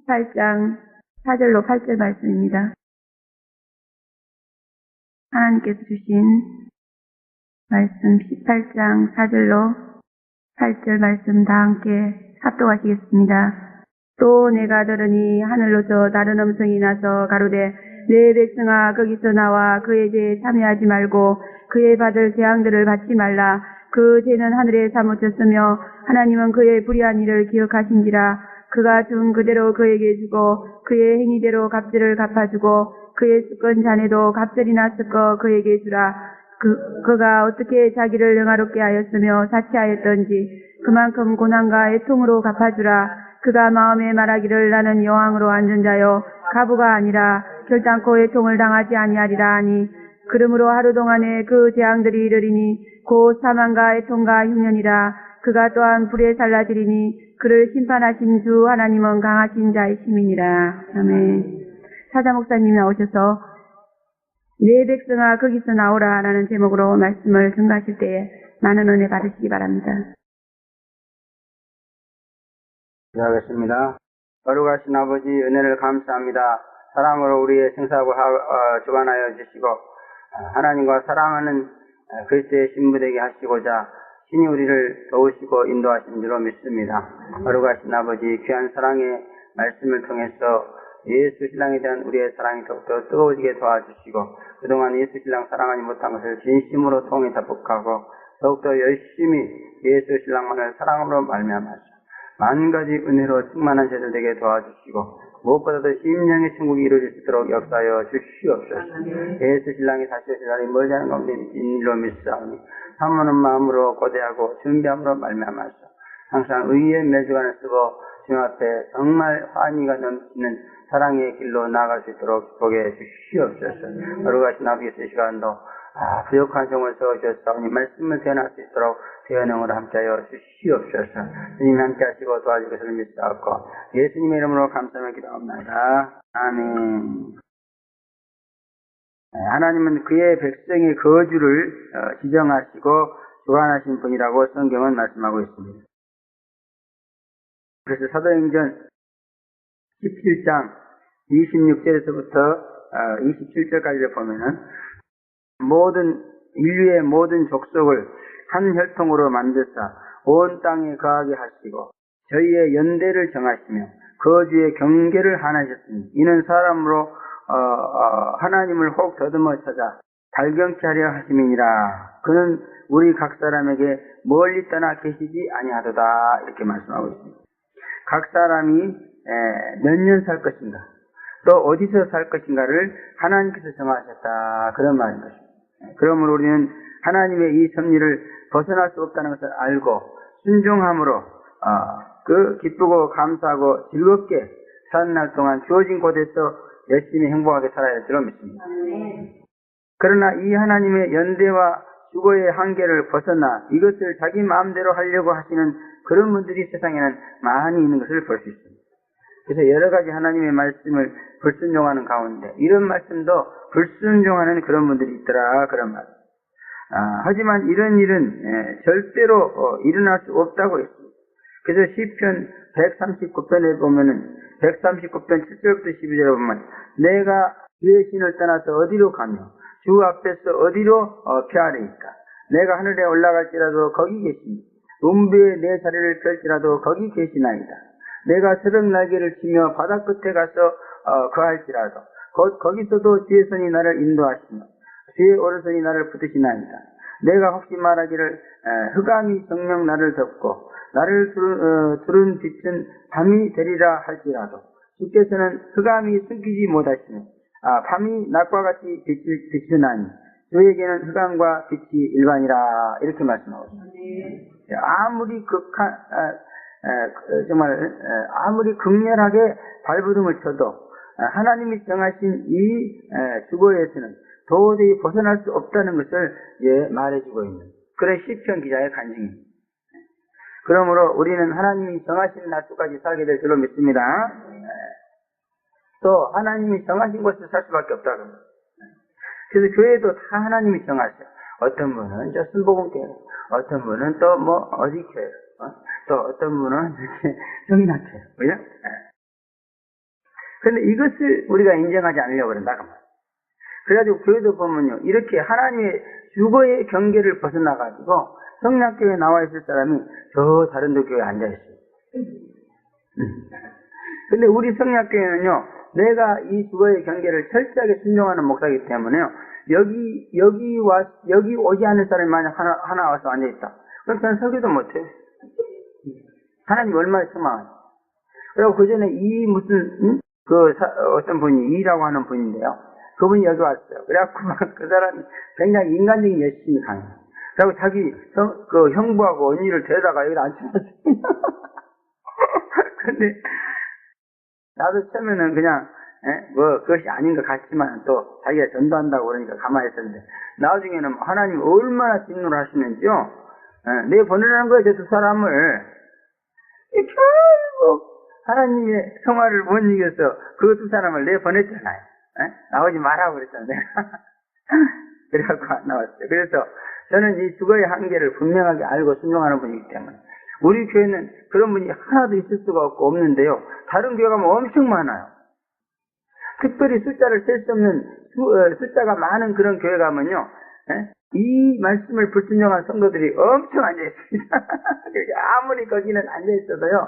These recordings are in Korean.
18장 4절로 8절 말씀입니다. 하나님께서 주신 말씀 18장 4절로 8절 말씀 다 함께 합독하시겠습니다. 또 내가 들으니 하늘로서 다른 음성이 나서 가로되 내 백성아 거기서 나와 그의 죄에 참여하지 말고 그의 받을 재앙들을 받지 말라. 그 죄는 하늘에 사무쳤으며 하나님은 그의 불의한 일을 기억하신지라. 그가 준 그대로 그에게 주고 그의 행위대로 값들을 갚아주고 그의 습건 자네도 값들이나 섞어 그에게 주라. 그가 어떻게 자기를 영화롭게 하였으며 자치하였던지 그만큼 고난과 애통으로 갚아주라. 그가 마음에 말하기를 나는 여왕으로 앉은 자요 가부가 아니라 결단코 애통을 당하지 아니하리라 하니 그러므로 하루 동안에 그 재앙들이 이르리니 곧 사망과 애통과 흉년이라. 그가 또한 불에 살라지리니 그를 심판하신 주 하나님은 강하신 자의 힘이니라. 아멘. 사자 목사님이 나오셔서 내 백성아 거기서 나오라 라는 제목으로 말씀을 증거하실 때에 많은 은혜 받으시기 바랍니다. 기도하겠습니다. 거룩하신 아버지 은혜를 감사합니다. 사랑으로 우리의 생사를 주관하여 주시고 하나님과 사랑하는 그리스도의 신부되게 하시고자 신이 우리를 도우시고 인도하신 줄로 믿습니다. 거룩하신 아버지 귀한 사랑의 말씀을 통해서 예수 신랑에 대한 우리의 사랑이 더욱더 뜨거워지게 도와주시고 그동안 예수 신랑 사랑하지 못한 것을 진심으로 통해 답복하고 더욱더 열심히 예수 신랑만을 사랑으로 말미암아서 만가지 은혜로 충만한 제들 되게 도와주시고 무엇보다도 심령의 천국이 이루어질 수 있도록 역사하여 주시옵소서. 예수 신랑이 다시 오실 날이 멀지 않은 가운데 인일로 믿사오니 사모하는 마음으로 고대하고 준비함으로 말미암아서 항상 의의 매주관을 쓰고 주님 앞에 정말 환희가 넘치는 사랑의 길로 나아갈 수 있도록 보게 주시옵소서. 거룩하신 아버지의 시간도 부족한 종을 세워주셨사오니 말씀을 대할 수 있도록 대언형으로 함께하여 주시옵소서. 주님 함께 하시고 도와줄 것을 믿사옵고 예수님의 이름으로 감사하며 기도합니다. 아멘. 하나님은 그의 백성의 거주를 지정하시고 주관하신 분이라고 성경은 말씀하고 있습니다. 그래서 사도행전 17장 26절에서부터 27절까지를 보면은 인류의 모든 족속을 한 혈통으로 만드사 온 땅에 거하게 하시고 저희의 연대를 정하시며 거주의 경계를 하나셨으니 이는 사람으로 하나님을 혹 더듬어 찾아 발견케 하려 하심이니라. 그는 우리 각 사람에게 멀리 떠나 계시지 아니하도다. 이렇게 말씀하고 있습니다. 각 사람이 몇 년 살 것인가 또 어디서 살 것인가를 하나님께서 정하셨다. 그런 말인 것입니다. 그러므로 우리는 하나님의 이 섭리를 벗어날 수 없다는 것을 알고 순종함으로 그 기쁘고 감사하고 즐겁게 사는 날 동안 주어진 곳에서 열심히 행복하게 살아야 할 줄로 믿습니다. 그러나 이 하나님의 연대와 주거의 한계를 벗어나 이것을 자기 마음대로 하려고 하시는 그런 분들이 세상에는 많이 있는 것을 볼 수 있습니다. 그래서 여러 가지 하나님의 말씀을 불순종하는 가운데 이런 말씀도 불순종하는 그런 분들이 있더라. 그런 말. 하지만 이런 일은 절대로 일어날 수 없다고 했습니다. 그래서 시편 139편에 보면은 139편 7절부터 12절에 보면 내가 주의 신을 떠나서 어디로 가며 주 앞에서 어디로 피하리이까. 내가 하늘에 올라갈지라도 거기 계시니 음부에 내 자리를 펼지라도 거기 계시나이다. 내가 새벽 날개를 치며 바다 끝에 가서 거할지라도 거기서도 주의 손이 나를 인도하시며 주의 오른손이 나를 붙드시나이다. 내가 혹시 말하기를 흑암이 정녕 나를 덮고 나를 두른 빛은 밤이 되리라 할지라도 주께서는 흑암이 숨기지 못하시며 밤이 낮과 같이 비추나니 주에게는 흑암과 빛이 일반이라. 이렇게 말씀하고 있습니다. 아무리 극렬하게 발버둥을 쳐도 하나님이 정하신 이 주거에서는 도저히 벗어날 수 없다는 것을 말해주고 있는 그런 시편 기자의 간증입니다. 그러므로 우리는 하나님이 정하신 날수까지 살게 될 줄로 믿습니다. 또 하나님이 정하신 곳에서 살 수밖에 없다고 합니다. 그래서 교회도 다 하나님이 정하셔요. 어떤 분은 저 순복음교회, 어떤 분은 또 어디 교회, 또 어떤 분은 이렇게 성인학교회, 그죠? 그런데 이것을 우리가 인정하지 않으려고 그런다. 그 말이에요. 그래가지고 교회도 보면요. 이렇게 하나님의 주거의 경계를 벗어나가지고 성락교회에 나와 있을 사람이 저 다른 데 교회에 앉아있어요. 근데 우리 성락교회는요. 내가 이 주거의 경계를 철저하게 순종하는 목사이기 때문에요. 여기 오지 않을 사람이 만약 하나 와서 앉아있다. 그럼 저는 설교도 못해요. 하나님 얼마나 청망하죠. 그리고 그 전에 어떤 분이 이라고 하는 분인데요. 그분이 여기 왔어요. 그래갖고 그 사람이 굉장히 인간적인 열심이 강해요. 그리고 자기 형부하고 언니를 데려다가 여기다 앉혀놨어요. 근데 나도 처음에는 그냥 그것이 아닌 것 같지만 또 자기가 전도한다고 그러니까 가만히 있었는데 나중에는 하나님 얼마나 진노를 하시는지요. 내 보내라는 거예요. 저 두 사람을. 결국 하나님의 성화를 못 이겨서 그 두 사람을 내 보냈잖아요. 나오지 말라고 그랬잖아요. 그래갖고 안 나왔어요. 그래서 저는 이 주거의 한계를 분명하게 알고 순종하는 분이기 때문에 우리 교회는 그런 분이 하나도 있을 수가 없는데요. 다른 교회 가면 엄청 많아요. 특별히 숫자를 셀 수 없는 숫자가 많은 그런 교회 가면요. 이 말씀을 불순종한 성도들이 엄청 앉아있습니다. 아무리 거기는 앉아있어도요.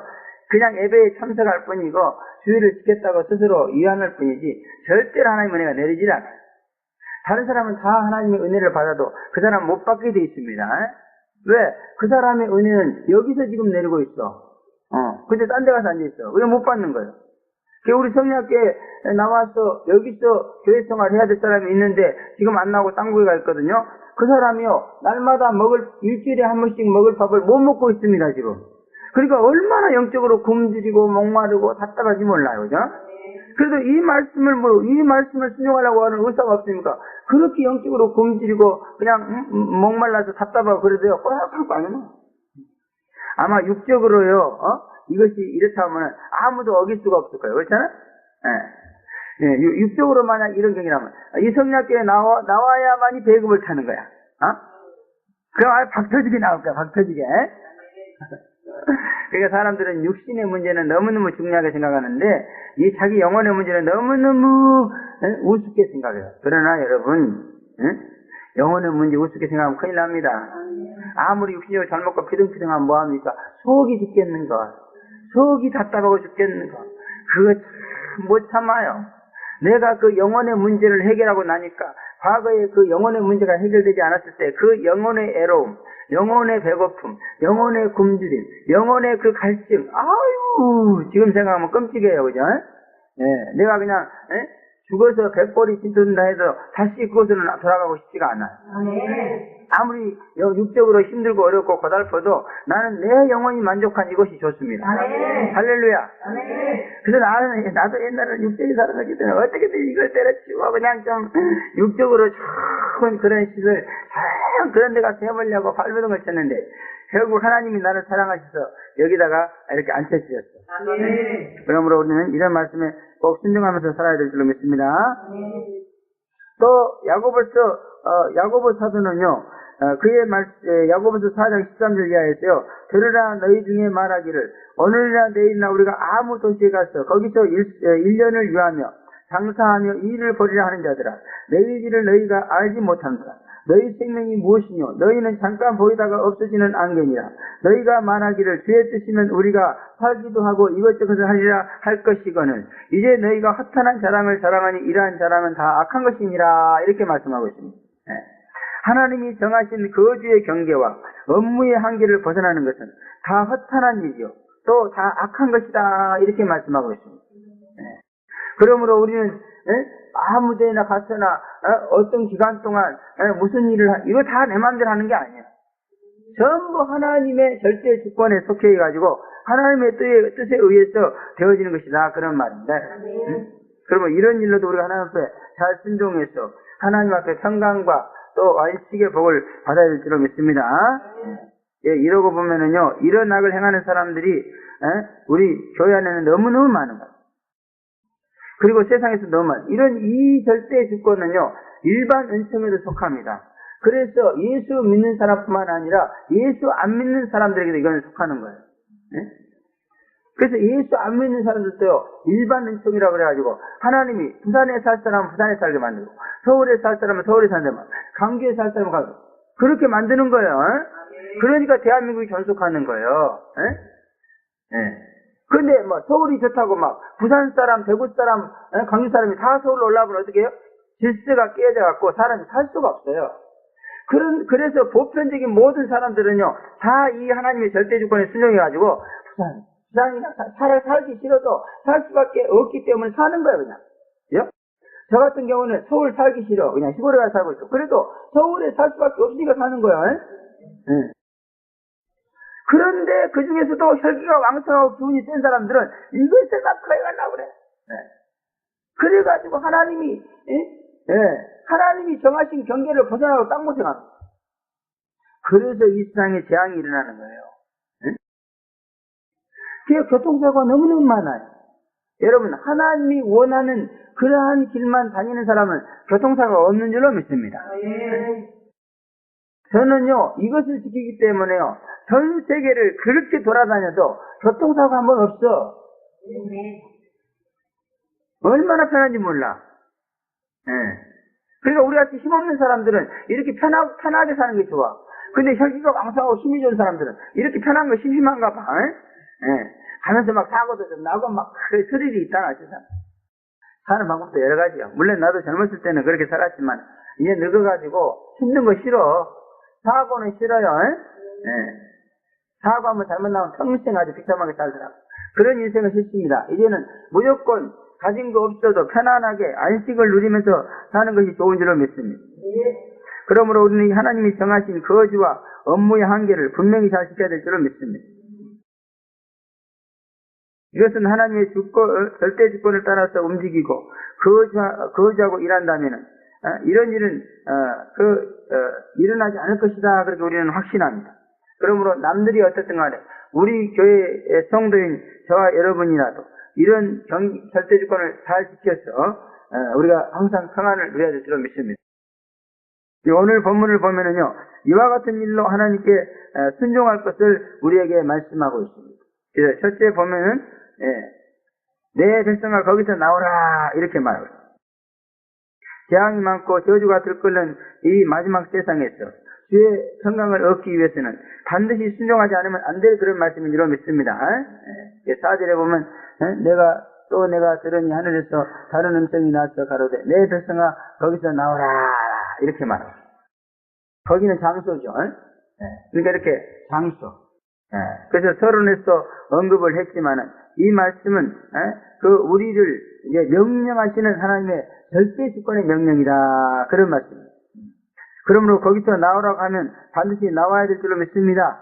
그냥 예배에 참석할 뿐이고 주의를 지켰다고 스스로 위안할 뿐이지 절대로 하나님의 은혜가 내리질 않아요. 다른 사람은 다 하나님의 은혜를 받아도 그 사람은 못 받게 돼 있습니다. 왜? 그 사람의 은혜는 여기서 지금 내리고 있어. 근데 딴 데 가서 앉아있어. 왜 못 받는 거예요? 우리 성리학교에 나와서 여기서 교회 생활을 해야 될 사람이 있는데 지금 안 나오고 딴 교회 가 있거든요. 그 사람이요. 날마다 일주일에 한 번씩 먹을 밥을 못 먹고 있습니다, 지금. 그러니까 얼마나 영적으로 굶주리고 목마르고 답답하지 몰라요. 그죠? 그래도 이 말씀을 순종하려고 하는 의사가 없습니까? 그렇게 영적으로 굶주리고 그냥 목말라서 답답하고 그래도요. 꼬락할 거 아니에요? 아마 육적으로요. 이것이 이렇다 하면 아무도 어길 수가 없을 거예요. 그렇잖아요? 육적으로 만약 이런 경이라면 이 성리학교에 나와야만이 배급을 타는 거야. 그럼 아예 박터지게 나올 거야. 박터지게. 그러니까 사람들은 육신의 문제는 너무너무 중요하게 생각하는데 이 자기 영혼의 문제는 너무너무 우습게 생각해요. 그러나 여러분 영혼의 문제 우습게 생각하면 큰일 납니다. 아무리 육신적으로 잘 먹고 피둥피둥하면 뭐합니까? 속이 죽겠는 것, 속이 답답하고 죽겠는 것, 그거 참 못 참아요. 내가 그 영혼의 문제를 해결하고 나니까 과거에 그 영혼의 문제가 해결되지 않았을 때 그 영혼의 애로움, 영혼의 배고픔, 영혼의 굶주림, 영혼의 그 갈증, 아유 지금 생각하면 끔찍해요. 그죠? 내가 그냥 죽어서 백골이 진통된다 해도 다시 그곳으로 돌아가고 싶지가 않아요. 아무리 육적으로 힘들고 어렵고 고달퍼도 나는 내 영혼이 만족한 이것이 좋습니다. 할렐루야. 그래서 나도 옛날에 육적인 사람이기 때문에 어떻게든 이걸 때려치고 그냥 좀 육적으로 좋은 그런 시설 그런 데 가서 해보려고 발버둥을 쳤는데 결국 하나님이 나를 사랑하셔서 여기다가 이렇게 앉혀주셨어요. 그러므로 우리는 이런 말씀에 꼭 순종하면서 살아야 될 줄로 믿습니다. 또 야고보 사도는요. 야고보서 4장 13절 이하에서요. 들으라 너희 중에 말하기를 오늘이나 내일이나 우리가 아무 도시에 가서 거기서 1년을 유하며 장사하며 일을 벌이라 하는 자들아 내일 일을 너희가 알지 못한다. 너희 생명이 무엇이뇨? 너희는 잠깐 보이다가 없어지는 안개니라. 너희가 말하기를 주의 뜻이면 우리가 살기도 하고 이것저것을 하리라 할 것이거늘 이제 너희가 허탄한 자랑을 자랑하니 이러한 자랑은 다 악한 것이니라. 이렇게 말씀하고 있습니다. 하나님이 정하신 거주의 경계와 업무의 한계를 벗어나는 것은 다 허탄한 일이요. 또 다 악한 것이다. 이렇게 말씀하고 있습니다. 그러므로 우리는 아무 데나 가서나 어떤 기간 동안 무슨 일을 이거 다 내 마음대로 하는 게 아니에요. 전부 하나님의 절대 주권에 속해 가지고 하나님의 뜻에 의해서 되어지는 것이다. 그런 말입니다. 그러면 이런 일로도 우리가 하나님 앞에 잘 순종해서 하나님 앞에 평강과 또 안식의 복을 받아야 될 줄로 믿습니다. 이러고 보면은요, 이런 악을 행하는 사람들이 우리 교회 안에는 너무너무 많은 거예요. 그리고 세상에서 너무 많아요. 이 절대 주권은요, 일반 은총에도 속합니다. 그래서 예수 믿는 사람뿐만 아니라 예수 안 믿는 사람들에게도 이건 속하는 거예요. 그래서 예수 안 믿는 사람들도요, 일반 은총이라고 그래가지고, 하나님이 부산에 살 사람은 부산에 살게 만들고, 서울에 살 사람은 서울에 살게 만들고, 강주에 살 사람은 강주. 그렇게 만드는 거예요. 그러니까 대한민국이 존속하는 거예요. 근데 뭐 서울이 좋다고 막 부산 사람, 대구 사람, 강주 사람이 다 서울로 올라오면 어떻게 해요? 질서가 깨져갖고 사람이 살 수가 없어요. 그래서 보편적인 모든 사람들은요, 다 이 하나님의 절대 주권에 순종해가지고, 부산이나 살기 싫어도 살 수밖에 없기 때문에 사는 거예요, 그냥. 예? 저 같은 경우는 서울 살기 싫어. 그냥 시골에 가서 살고 있어. 그래도 서울에 살 수밖에 없으니까 사는 거예요. 그런데 그 중에서도 혈기가 왕성하고 기운이 센 사람들은 이걸 생각하여 가려고 그래. 그래가지고 하나님이 정하신 경계를 벗어나고 딴곳에 갑니다. 그래서 이 세상에 재앙이 일어나는 거예요. 그 교통사고가 너무너무 많아요. 여러분, 하나님이 원하는 그러한 길만 다니는 사람은 교통사고가 없는 줄로 믿습니다. 저는요, 이것을 지키기 때문에요, 전 세계를 그렇게 돌아다녀도 교통사고 한 번 없어. 얼마나 편한지 몰라. 그러니까 우리 같이 힘없는 사람들은 이렇게 편하게 사는 게 좋아. 근데 혈기가 왕성하고 힘이 좋은 사람들은 이렇게 편한 거 심심한가 봐. 가면서 막 사고도 좀 나고 막 스릴이 있잖아, 세상. 사는 방법도 여러 가지요. 물론 나도 젊었을 때는 그렇게 살았지만 이제 늙어가지고 힘든 거 싫어. 사고는 싫어요. 사고 한번 잘못 나오면 평생 아주 비참하게 살더라고. 그런 인생은 싫습니다. 이제는 무조건 가진 거 없어도 편안하게 안식을 누리면서 사는 것이 좋은 줄로 믿습니다. 그러므로 우리는 하나님이 정하신 거주와 업무의 한계를 분명히 잘 지켜야 될 줄로 믿습니다. 이것은 하나님의 절대 주권을 따라서 움직이고 거주하고 일한다면은 이런 일은 일어나지 않을 것이다. 그렇게 우리는 확신합니다. 그러므로 남들이 어떻든 간에 우리 교회의 성도인 저와 여러분이라도 이런 절대 주권을 잘 지켜서 우리가 항상 평안을 누려야 될 줄로 믿습니다. 오늘 본문을 보면은요, 이와 같은 일로 하나님께 순종할 것을 우리에게 말씀하고 있습니다. 그래서 첫째 보면은 내 백성아 거기서 나오라 이렇게 말하고 있습니다. 재앙이 많고 저주가 들끓는 이 마지막 세상에서 주의 평강을 얻기 위해서는 반드시 순종하지 않으면 안 될 그런 말씀인 줄로 믿습니다. 4절에 보면 내가 들으니 하늘에서 다른 음성이 나서 가로되 내 백성아 거기서 나오라 이렇게 말합니다. 거기는 장소죠. 그러니까 이렇게 장소. 그래서 서론에서 언급을 했지만은 이 말씀은 우리를 이제 명령하시는 하나님의 절대 주권의 명령이다 그런 말씀입니다. 그러므로 거기서 나오라고 하면 반드시 나와야 될 줄로 믿습니다.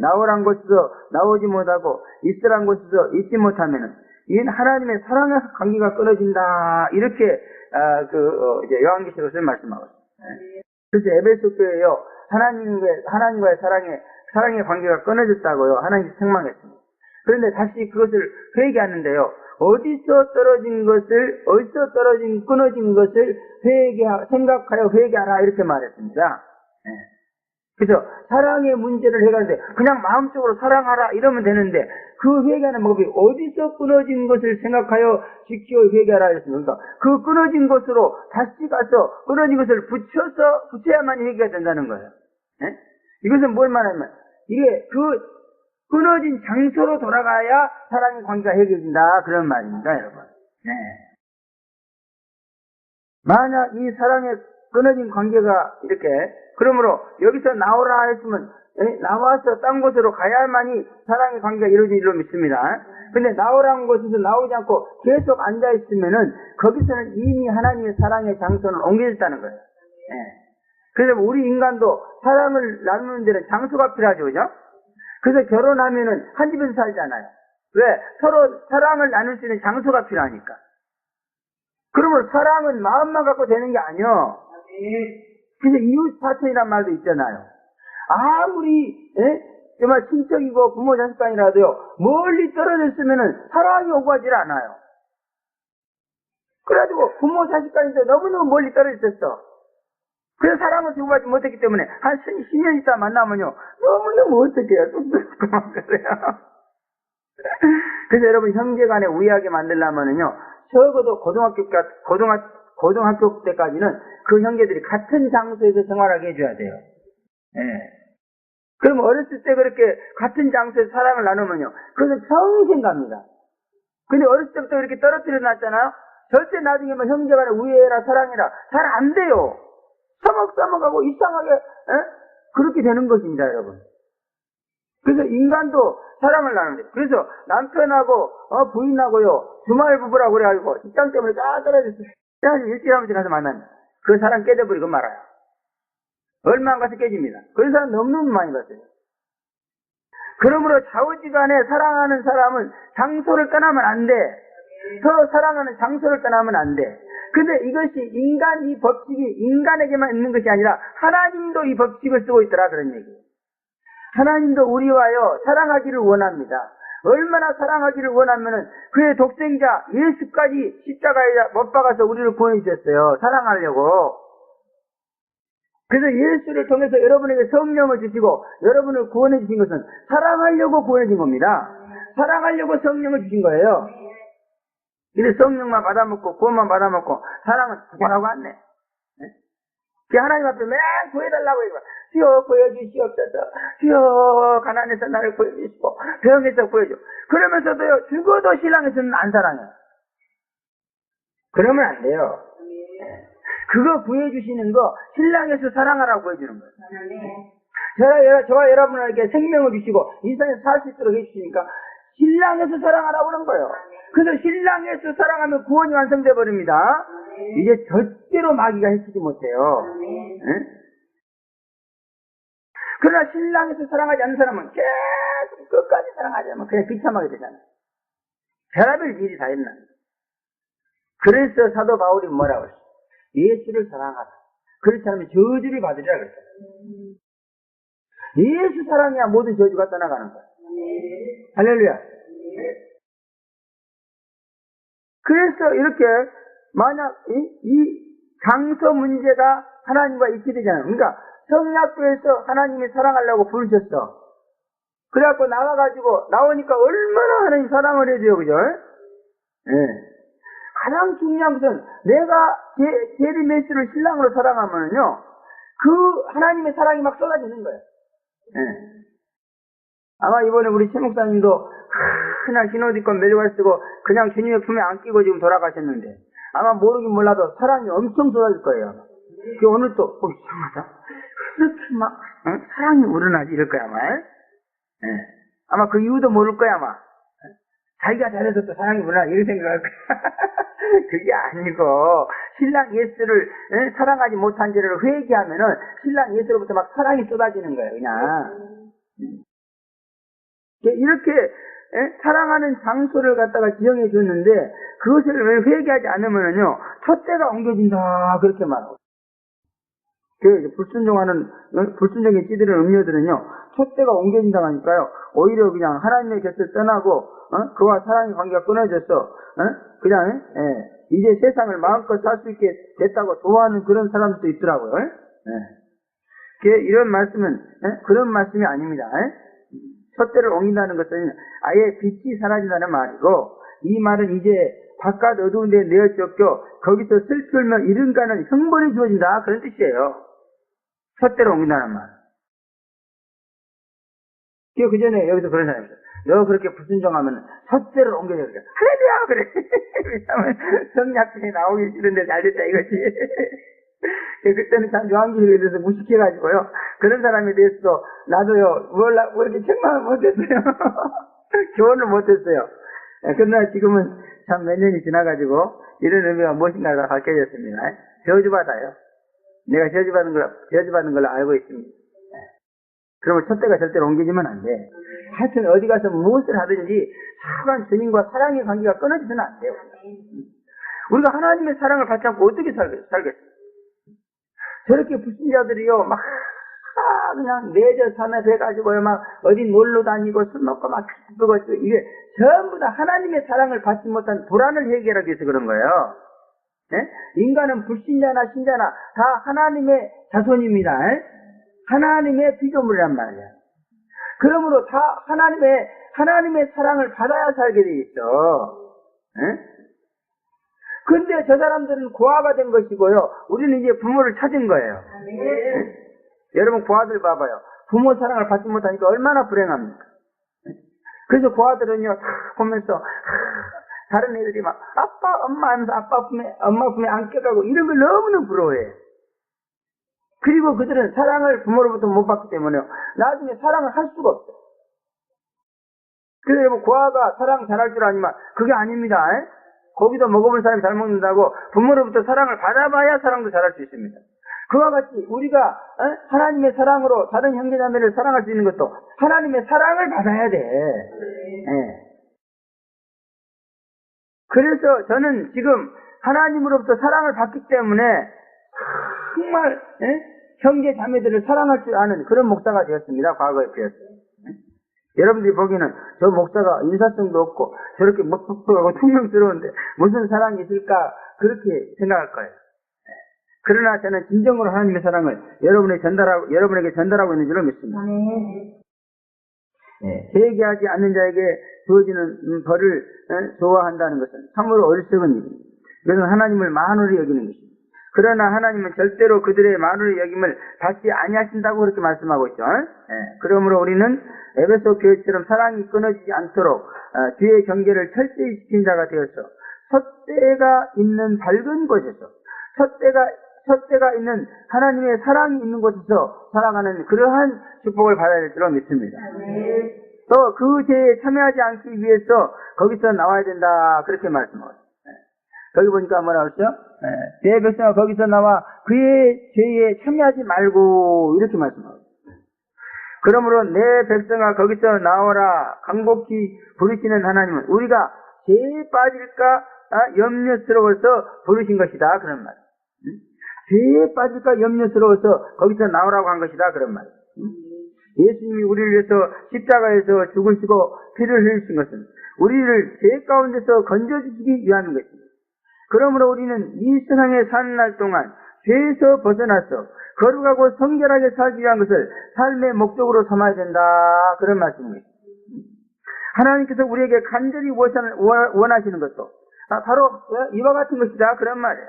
나오란 곳에서 나오지 못하고 있으란 곳에서 있지 못하면은 이는 하나님의 사랑의 관계가 끊어진다 이렇게 이제 요한계시록에서 말씀하고 있습니다. 그래서 에베소 교회요 하나님과의 사랑의 관계가 끊어졌다고요 하나님께서 책망했습니다. 그런데 다시 그것을 회개하는데요. 어디서 끊어진 것을 생각하여 회개하라 이렇게 말했습니다. 그래서 사랑의 문제를 해가는데 그냥 마음속으로 사랑하라 이러면 되는데 그 회개하는 방법이 어디서 끊어진 것을 생각하여 지켜 회개하라 이랬습니까? 그 끊어진 것으로 다시 가서 끊어진 것을 붙여야만 회개가 된다는 거예요. 이것은 뭘 말하냐면 이게 그 끊어진 장소로 돌아가야 사랑의 관계가 해결된다 그런 말입니다, 여러분. 만약 이 사랑의 끊어진 관계가 이렇게 그러므로 여기서 나오라 했으면 나와서 딴 곳으로 가야만이 사랑의 관계가 이루어진 줄로 믿습니다. 근데 나오라는 곳에서 나오지 않고 계속 앉아있으면은 거기서는 이미 하나님의 사랑의 장소는 옮겨졌다는 거예요. 그래서 우리 인간도 사랑을 나누는 데는 장소가 필요하죠, 그죠? 그래서 결혼하면은 한 집에서 살잖아요. 왜? 서로 사랑을 나눌 수 있는 장소가 필요하니까. 그러면 사랑은 마음만 갖고 되는 게 아니요. 그래서 이웃 사촌이란 말도 있잖아요. 아무리 정말 친척이고 부모 자식간이라도요 멀리 떨어져 있으면은 사랑이 오고 하질 않아요. 그래가지고 부모 자식간인데 너무너무 멀리 떨어져 있었어. 그래서 사랑을 주고받지 못했기 때문에 한 10년 있다 만나면요 너무너무 어떡해요. 뚝뚝 그만 그래요. 그래서 여러분 형제 간에 우애하게 만들려면은요, 적어도 고등학교 때까지는 그 형제들이 같은 장소에서 생활하게 해줘야 돼요. 예. 그럼 어렸을 때 그렇게 같은 장소에서 사랑을 나누면요, 그것은 평생 갑니다. 근데 어렸을 때부터 이렇게 떨어뜨려 놨잖아요? 절대 나중에 뭐 형제 간에 우애해라, 사랑해라. 잘 안 돼요. 서먹서먹하고 이상하게, 그렇게 되는 것입니다, 여러분. 그래서 인간도 사랑을 나누는데, 그래서 남편하고, 부인하고요, 주말 부부라고 그래가지고, 직장 때문에 쫙 떨어졌어요. 그래가지고 일주일에 한 번씩 가서 만나면, 그 사람 깨져버리고 말아요. 얼마 안 가서 깨집니다. 그런 사람 너무너무 많이 봤어요. 그러므로 좌우지간에 사랑하는 사람은 장소를 떠나면 안 돼. 서로 사랑하는 장소를 떠나면 안 돼. 근데 이것이 이 법칙이 인간에게만 있는 것이 아니라 하나님도 이 법칙을 쓰고 있더라, 그런 얘기예요. 하나님도 우리와요, 사랑하기를 원합니다. 얼마나 사랑하기를 원하면은 그의 독생자 예수까지 십자가에 못 박아서 우리를 구원해 주셨어요. 사랑하려고. 그래서 예수를 통해서 여러분에게 성령을 주시고 여러분을 구원해 주신 것은 사랑하려고 구원해 준 겁니다. 사랑하려고 성령을 주신 거예요. 근데 성령만 받아먹고 구원만 받아먹고 사랑은 구원하고 안 내. 하나님 앞에 맨 구해달라고 해요. 주여 구해주시옵소서. 주여 가난해서 나를 구해주시고 병에서 구해줘. 그러면서도요, 죽어도 신랑에서는 안 사랑해요. 그러면 안 돼요. 그거 구해주시는 거 신랑에서 사랑하라고 구해주는 거예요. 저와 여러분에게 생명을 주시고 인생에서 살 수 있도록 해주시니까 신랑에서 사랑하라고 하는 거예요. 그래서 신랑에서 사랑하면 구원이 완성돼 버립니다. 이제 절대로 마귀가 해치지 못해요. 응? 그러나 신랑에서 사랑하지 않는 사람은 계속 끝까지 사랑하지 않으면 그냥 비참하게 되잖아요. 별의별 일이 다 있나. 그래서 사도 바울이 뭐라고 했어요? 예수를 사랑하라. 그렇지 않으면 저주를 받으리라 그랬어요. 예수 사랑이야 모든 저주가 떠나가는 거예요. 할렐루야. 그래서 이렇게 만약 이 장소 문제가 하나님과 있게 되잖아요. 그러니까 성약교에서 하나님이 사랑하려고 부르셨어. 그래갖고 나오니까 얼마나 하나님 사랑을 해줘요, 그죠? 예. 가장 중요한 것은 내가 제리메스를 신랑으로 사랑하면요, 그 하나님의 사랑이 막 쏟아지는 거예요. 예. 아마 이번에 우리 최 목사님도 그냥 흰 옷 입고 멜리갈 쓰고 그냥 주님의 품에 안기고 지금 돌아가셨는데 아마 모르긴 몰라도 사랑이 엄청 쏟아질 거예요. 그 오늘 또 이상하다. 그렇게 막 사랑이 우러나지 이럴 거야 아마. 예. 아마 그 이유도 모를 거야 아마. 자기가 잘해서 또 사랑이 우러나 이렇게 생각할 거야. 그게 아니고 신랑 예수를 사랑하지 못한 죄를 회개하면은 신랑 예수로부터 막 사랑이 쏟아지는 거예요 그냥. 이렇게 사랑하는 장소를 갖다가 지정해 줬는데 그것을 회개하지 않으면요 촛대가 옮겨진다 그렇게 말하고. 불순종에 찌들은 음료들은요 촛대가 옮겨진다고 하니까요 오히려 그냥 하나님의 곁을 떠나고 그와 사랑의 관계가 끊어져서 그냥 이제 세상을 마음껏 살 수 있게 됐다고 좋아하는 그런 사람들도 있더라고요. 이런 말씀은 그런 말씀이 아닙니다. 촛대를 옮긴다는 것은 아예 빛이 사라진다는 말이고 이 말은 이제 바깥 어두운 데 내어 쫓겨 거기서 슬피 울며 이른가는 형벌이 주어진다 그런 뜻이에요. 촛대를 옮긴다는 말. 그 전에 여기서 그런 사람이 있어요. 너 그렇게 불순종하면 촛대를 옮겨야 돼. 할렐루야 그래. 왜냐면 성약중에 나오기 싫은데 잘됐다 이거지. 그때는 참 요한기에 대해서 무식해가지고요. 그런 사람에 대해서도 나도요 뭐 이렇게 책망을 못했어요. 교훈을 못했어요. 그러나 지금은 참 몇 년이 지나가지고 이런 의미가 무엇인가가 밝혀졌습니다. 저주받아요. 내가 저주받는 걸 알고 있습니다. 그러면 촛대가 절대로 옮겨지면 안 돼. 하여튼 어디 가서 무엇을 하든지 사랑 주님과 사랑의 관계가 끊어지면 안 돼요. 우리가 하나님의 사랑을 받지 않고 어떻게 살겠어요? 저렇게 불신자들이요 막 그냥 내저 산업 해가지고요 막 어디 놀러 다니고 술 먹고 막 그거 이게 전부 다 하나님의 사랑을 받지 못한 불안을 해결하기 위해서 그런 거예요. 인간은 불신자나 신자나 다 하나님의 자손입니다. 하나님의 피조물이란 말이에요. 그러므로 다 하나님의 사랑을 받아야 살게 돼 있어. 근데 저 사람들은 고아가 된 것이고요. 우리는 이제 부모를 찾은 거예요. 여러분 고아들 봐봐요. 부모 사랑을 받지 못하니까 얼마나 불행합니까? 그래서 고아들은요, 다 보면서 다른 애들이 막 아빠, 엄마 하면서 엄마 품에 안겨가고 이런 걸 너무너무 부러워해. 그리고 그들은 사랑을 부모로부터 못 받기 때문에 나중에 사랑을 할 수가 없어. 그래서 여러분 고아가 사랑 잘할 줄 아니면 그게 아닙니다. 고기도 먹어본 사람이 잘 먹는다고 부모로부터 사랑을 받아봐야 사랑도 잘할 수 있습니다. 그와 같이 우리가 하나님의 사랑으로 다른 형제자매를 사랑할 수 있는 것도 하나님의 사랑을 받아야 돼. 그래서 저는 지금 하나님으로부터 사랑을 받기 때문에 정말 형제 자매들을 사랑할 줄 아는 그런 목사가 되었습니다. 과거에 비해서. 여러분들이 보기에는 저 목사가 인사성도 없고 저렇게 멋쩍하고 퉁명스러운데 무슨 사랑이 있을까 그렇게 생각할 거예요. 그러나 저는 진정으로 하나님의 사랑을 여러분에게 전달하고 있는 줄로 믿습니다. 회개하지 않는 자에게 주어지는 벌을 좋아한다는 것은 참으로 어리석은 일입니다. 그것은 하나님을 만으로 여기는 것입니다. 그러나 하나님은 절대로 그들의 만으로 여김을 받지 아니하신다고 그렇게 말씀하고 있죠. 그러므로 우리는 에베소 교회처럼 사랑이 끊어지지 않도록 주의 경계를 철저히 지킨 자가 되어서 촛대가 있는 밝은 곳에서 촛대가 있는 하나님의 사랑이 있는 곳에서 살아가는 그러한 축복을 받아야 될 줄로 믿습니다. 또 그 죄에 참여하지 않기 위해서 거기서 나와야 된다 그렇게 말씀하고 있습니다. 거기 보니까 뭐라고 했죠? 내 백성아 거기서 나와 그의 죄에 참여하지 말고 이렇게 말씀하고 있습니다. 그러므로 내 백성아 거기서 나오라 간곡히 부르시는 하나님은 우리가 죄에 빠질까 염려스러워서 부르신 것이다 그런 말. 죄에 빠질까 염려스러워서 거기서 나오라고 한 것이다 그런 말. 예수님이 우리를 위해서 십자가에서 죽으시고 피를 흘리신 것은 우리를 죄 가운데서 건져주시기 위함인 것입니다. 그러므로 우리는 이 세상에 사는 날 동안 죄에서 벗어나서 거룩하고 성결하게 살기 위한 것을 삶의 목적으로 삼아야 된다 그런 말씀입니다. 하나님께서 우리에게 간절히 원하시는 것도 바로 이와 같은 것이다 그런 말이에요.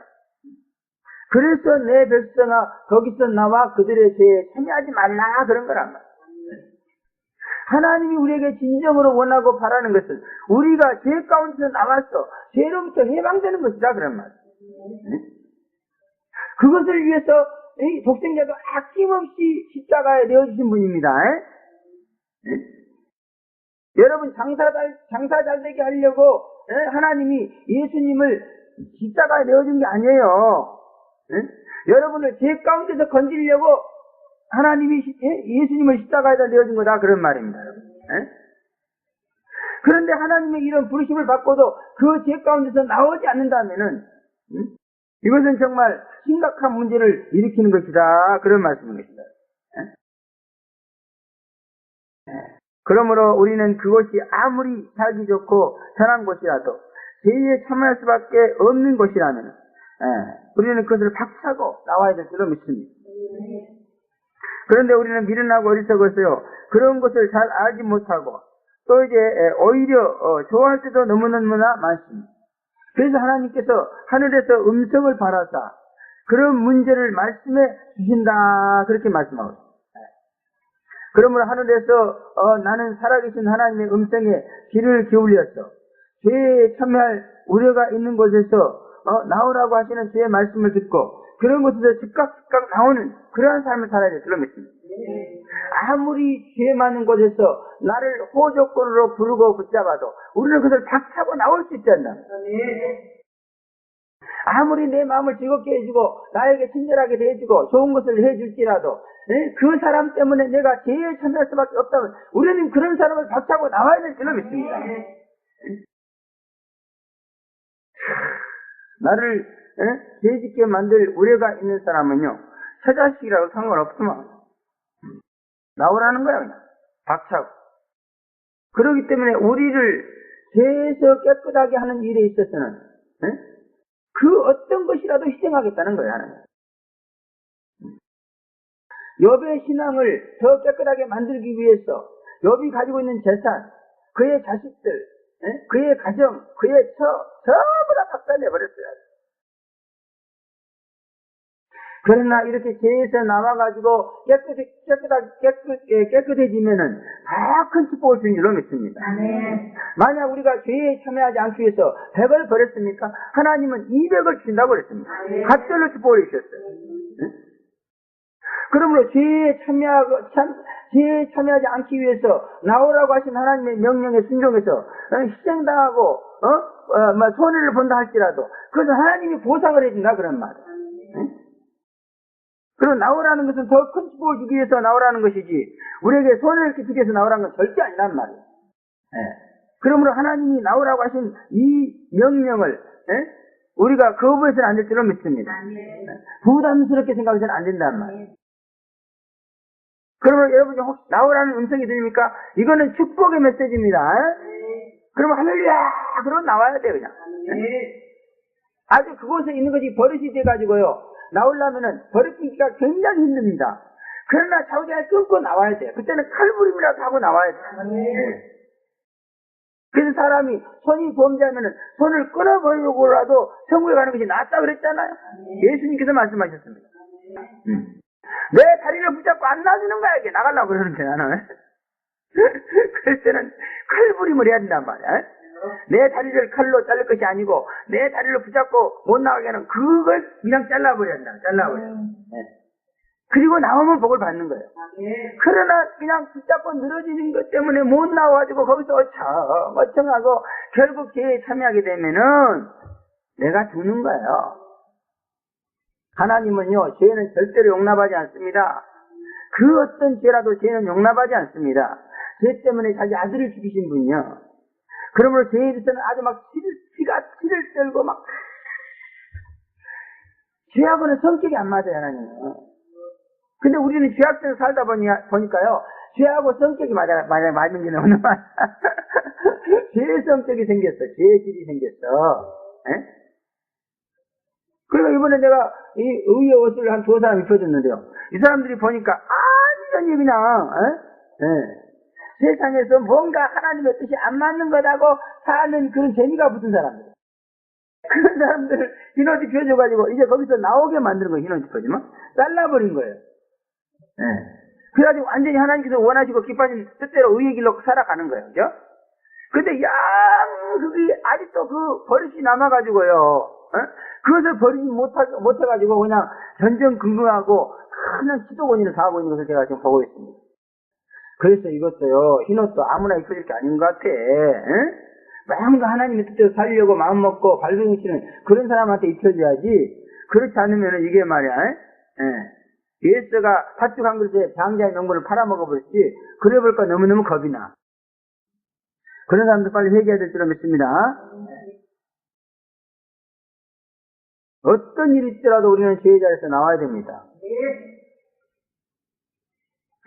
그래서 내 백성아 거기서 나와 그들의 죄에 참여하지 말라 그런 거란 말이에요. 하나님이 우리에게 진정으로 원하고 바라는 것은 우리가 죄 가운데서 나와서 죄로부터 해방되는 것이다 그런 말이에요. 그것을 위해서 이 독생자도 아낌없이 십자가에 내어주신 분입니다. 여러분 장사 잘 되게 하려고 하나님이 예수님을 십자가에 내어준 게 아니에요. 여러분을 죄 가운데서 건지려고 하나님이 예수님을 십자가에다 내어준 거다 그런 말입니다. 그런데 하나님의 이런 부르심을 받고도 그 죄 가운데서 나오지 않는다면은 이것은 정말 심각한 문제를 일으키는 것이다 그런 말씀인 것이다. 그러므로 우리는 그것이 아무리 살기 좋고 편한 곳이라도 죄에 참여할 수밖에 없는 곳이라면 우리는 그것을 박차고 나와야 될 줄로 믿습니다. 그런데 우리는 미련하고 어리석어서요 그런 것을 잘 알지 못하고 또 이제 오히려 좋아할 때도 너무너무나 많습니다. 그래서 하나님께서 하늘에서 음성을 바라사 그런 문제를 말씀해 주신다 그렇게 말씀하고 있습니다. 그러므로 하늘에서 나는 살아계신 하나님의 음성에 귀를 기울여서 죄에 참여할 우려가 있는 곳에서 나오라고 하시는 주의 말씀을 듣고 그런 곳에서 즉각 나오는 그러한 삶을 살아야 될 줄로 믿습니다. 아무리 죄 많은 곳에서 나를 호조건으로 부르고 붙잡아도 우리는 그것을 박차고 나올 수 있지 않나. 아무리 내 마음을 즐겁게 해주고 나에게 친절하게 대해주고 좋은 것을 해줄지라도 그 사람 때문에 내가 죄에 참여할 수밖에 없다면 우리는 그런 사람을 박차고 나와야 될 줄로 믿습니다. 나를 죄짓게 만들 우려가 있는 사람은요 처자식이라도 상관없지만 나오라는 거야 그냥 박차고. 그렇기 때문에 우리를 죄에서 깨끗하게 하는 일에 있어서는 그 어떤 것이라도 희생하겠다는 거야 하나님. 욥의 신앙을 더 깨끗하게 만들기 위해서 욥이 가지고 있는 재산 그의 자식들, 그의 가정, 그의 전부 다 박살내버렸어요. 그러나 이렇게 죄에서 나와가지고 깨끗해지면은 다 큰 축복을 주는 줄로 믿습니다. 만약 우리가 죄에 참여하지 않기 위해서 100을 버렸습니까? 하나님은 200을 준다고 그랬습니다. 갑절로 축복을 주셨어요. 그러므로 죄에 참여하지 않기 위해서 나오라고 하신 하나님의 명령에 순종해서 희생당하고 손해를 본다 할지라도 그것은 하나님이 보상을 해준다 그런 말이에요. 그리고 나오라는 것은 더 큰 축복을 주기 위해서 나오라는 것이지 우리에게 손해를 끼치기 위해서 나오라는 건 절대 아니란 말이에요. 그러므로 하나님이 나오라고 하신 이 명령을 우리가 거부해서는 안 될 줄로 믿습니다. 부담스럽게 생각해서는 안 된단 말이에요. 그러면 여러분 혹시 나오라는 음성이 들립니까? 이거는 축복의 메시지입니다. 그러면 할렐루야! 그러고 나와야 돼요, 그냥. 아주 그곳에 있는 것이 버릇이 돼가지고요. 나오려면은 버릇 끊기가 굉장히 힘듭니다. 그러나 자기가 끊고 나와야 돼요. 그때는 칼부림이라도 하고 나와야 돼요. 그래서 사람이 손이 범죄하면은 손을 끊어버리고라도 천국에 가는 것이 낫다 그랬잖아요. 예수님께서 말씀하셨습니다. 내 다리를 붙잡고 안 놔주는 거야. 이게 나가려고 그러는데 나는. 그럴 때는 칼부림을 해야 된단 말이야. 내 다리를 칼로 자를 것이 아니고 내 다리를 붙잡고 못 나가게 하는 그걸 그냥 잘라버려야 된다. 잘라버려. 그리고 나오면 복을 받는 거예요. 그러나 그냥 붙잡고 늘어지는 것 때문에 못 나와가지고 거기서 어청어청하고 결국 죄에 참여하게 되면은 내가 죽는 거예요. 하나님은요, 죄는 절대로 용납하지 않습니다. 그 어떤 죄라도 죄는 용납하지 않습니다. 죄 때문에 자기 아들을 죽이신 분이요. 그러므로 죄에 대해서는 아주 막 피를 떨고 막 죄하고는 성격이 안 맞아요, 하나님은. 근데 우리는 죄악대로 살다 보니까요, 죄하고 성격이 맞는 게 너무 많아. 죄의 성격이 생겼어. 죄의 질이 생겼어. 그리고 이번에 내가 이 의의 옷을 한 2사람 입혀줬는데요. 이 사람들이 보니까 완전히 그냥, 세상에서 뭔가 하나님의 뜻이 안 맞는 거라고 사는 그런 재미가 붙은 사람들. 그런 사람들을 흰옷 입혀줘가지고 이제 거기서 나오게 만드는 거예요. 흰옷 입혀주면. 잘라버린 거예요. 그래가지고 완전히 하나님께서 원하시고 기뻐하신 뜻대로 의의 길로 살아가는 거예요. 그죠? 근데 그게 아직도 그 버릇이 남아가지고요. 그것을 버리지 못해가지고 그냥 전전긍긍하고 그냥 시도권이를 사하고 있는 것을 제가 지금 보고 있습니다. 그래서 이것도요, 흰옷도 아무나 입혀질 게 아닌 것 같아. 마음과 하나님의 뜻대로 살려고 마음 먹고 발버둥치는 그런 사람한테 입혀줘야지. 그렇지 않으면 이게 말이야, 예수가 팥죽 한 그릇에 장자의 명분을 팔아먹어버렸지. 그래 볼까 너무너무 겁이 나. 그런 사람들 빨리 회개해야 될 줄로 믿습니다. 어떤 일이 있더라도 우리는 죄의 자리에서 나와야 됩니다.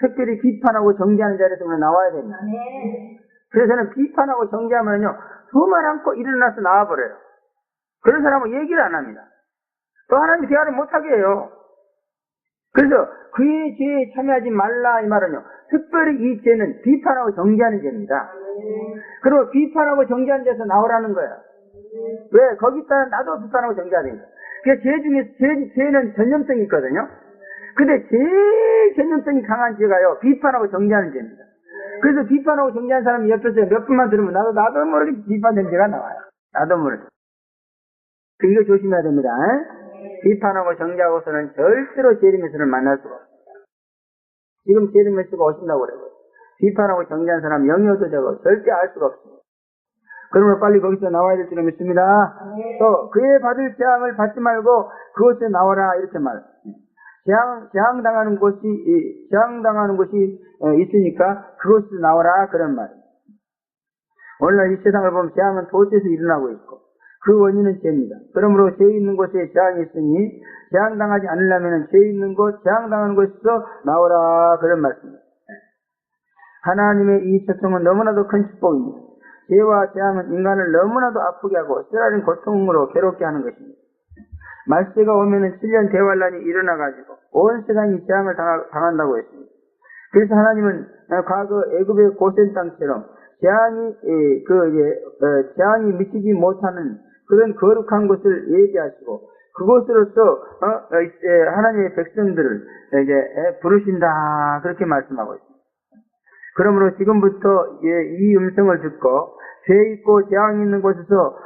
특별히 비판하고 정죄하는 자리에서 우리는 나와야 됩니다. 그래서 저는 비판하고 정죄하면요, 두말 않고 일어나서 나와버려요. 그런 사람은 얘기를 안 합니다. 또 하나님이 대화를 못하게 해요. 그래서 그의 죄에 참여하지 말라 이 말은요, 특별히 이 죄는 비판하고 정죄하는 죄입니다. 그리고 비판하고 정죄하는 죄에서 나오라는 거야. 왜? 거기다 나도 비판하고 정죄하는 거야. 그 죄 중에 죄는 전염성이 있거든요. 근데 제일 전염성이 강한 죄가요, 비판하고 정죄하는 죄입니다. 그래서 비판하고 정죄하는 사람이 옆에서 몇 분만 들으면 나도 모르게 비판된 죄가 나와요. 나도 모르게. 이거 조심해야 됩니다. 비판하고 정죄하고서는 절대로 재림 예수를 만날 수가 없습니다. 지금 재림 예수가 오신다고 그래요. 비판하고 정죄한 사람 영이 얻어져고 절대 알 수가 없습니다. 그러므로 빨리 거기서 나와야 될 줄로 믿습니다. 또 그의 받을 재앙을 받지 말고 그것에 나와라 이렇게 말. 재앙당하는 곳이 있으니까 그것에 나와라 그런 말. 오늘날 이 세상을 보면 재앙은 도처에서 일어나고 있고 그 원인은 죄입니다. 그러므로 죄 있는 곳에 재앙이 있으니 재앙당하지 않으려면 죄 있는 곳, 재앙당하는 곳에서 나오라 그런 말씀입니다. 하나님의 이 초청은 너무나도 큰 축복입니다. 죄와 재앙은 인간을 너무나도 아프게 하고 쓰라린 고통으로 괴롭게 하는 것입니다. 말세가 오면은 7년 대환란이 일어나가지고 온 세상이 재앙을 당한다고 했습니다. 그래서 하나님은 과거 애굽의 고센 땅처럼 재앙이 미치지 못하는 그런 거룩한 곳을 얘기하시고, 그곳으로서, 하나님의 백성들을 부르신다. 그렇게 말씀하고 있습니다. 그러므로 지금부터 이 음성을 듣고, 죄 있고 재앙이 있는 곳에서,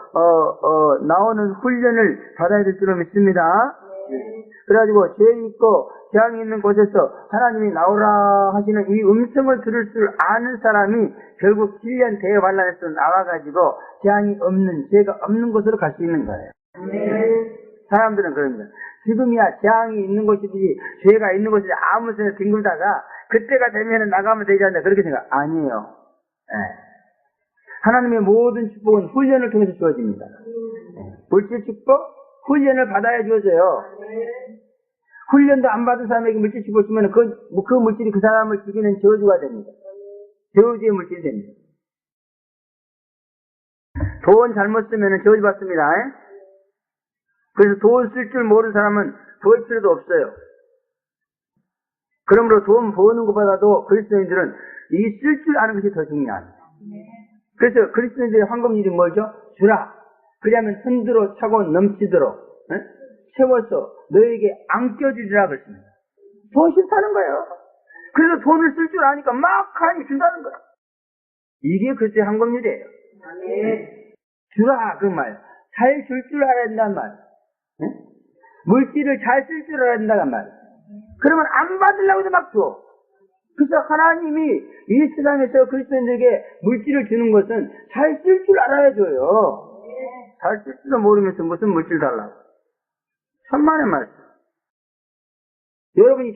나오는 훈련을 받아야 될 줄로 믿습니다. 그래가지고, 죄 있고 재앙이 있는 곳에서 하나님이 나오라 하시는 이 음성을 들을 줄 아는 사람이 결국 7년 대환란에서 나와가지고 재앙이 없는, 죄가 없는 곳으로 갈 수 있는 거예요. 사람들은 그럽니다. 지금이야 재앙이 있는 곳이지 죄가 있는 곳이지 아무 생각 뒹굴다가 그때가 되면 나가면 되지 않나 그렇게 생각. 아니에요. 하나님의 모든 축복은 훈련을 통해서 주어집니다. 물질 축복, 훈련을 받아야 주어져요. 훈련도 안 받은 사람에게 물질 축복을 주면 그 물질이 그 사람을 죽이는 저주가 됩니다. 저주의 물질이 됩니다. 돈 잘못 쓰면 저주 받습니다. 그래서 돈 쓸 줄 모르는 사람은 벌 필요도 없어요. 그러므로 돈 버는 것보다도 그리스도인들은 이 쓸 줄 아는 것이 더 중요합니다. 그래서 그리스도인들의 황금률이 뭐죠? 주라. 그러면 흔들어 차고 넘치도록 채워서 너에게 안겨주리라 그랬습니다. 더 싫다는 거예요. 그래서 돈을 쓸 줄 아니까 막 하니 준다는 거예요. 이게 그리스도의 황금률이에요. 주라 그 말. 잘 줄 줄 알아야 된다는 말. 물질을 잘 쓸 줄 알아야 된다는 말. 그러면 안 받으려고 해도 막 줘. 그래서 하나님이 이 세상에서 그리스도인들에게 물질을 주는 것은 잘 쓸 줄 알아야 줘요. 잘 쓸 줄도 모르면서 무슨 물질 달라고. 천만의 말씀. 여러분이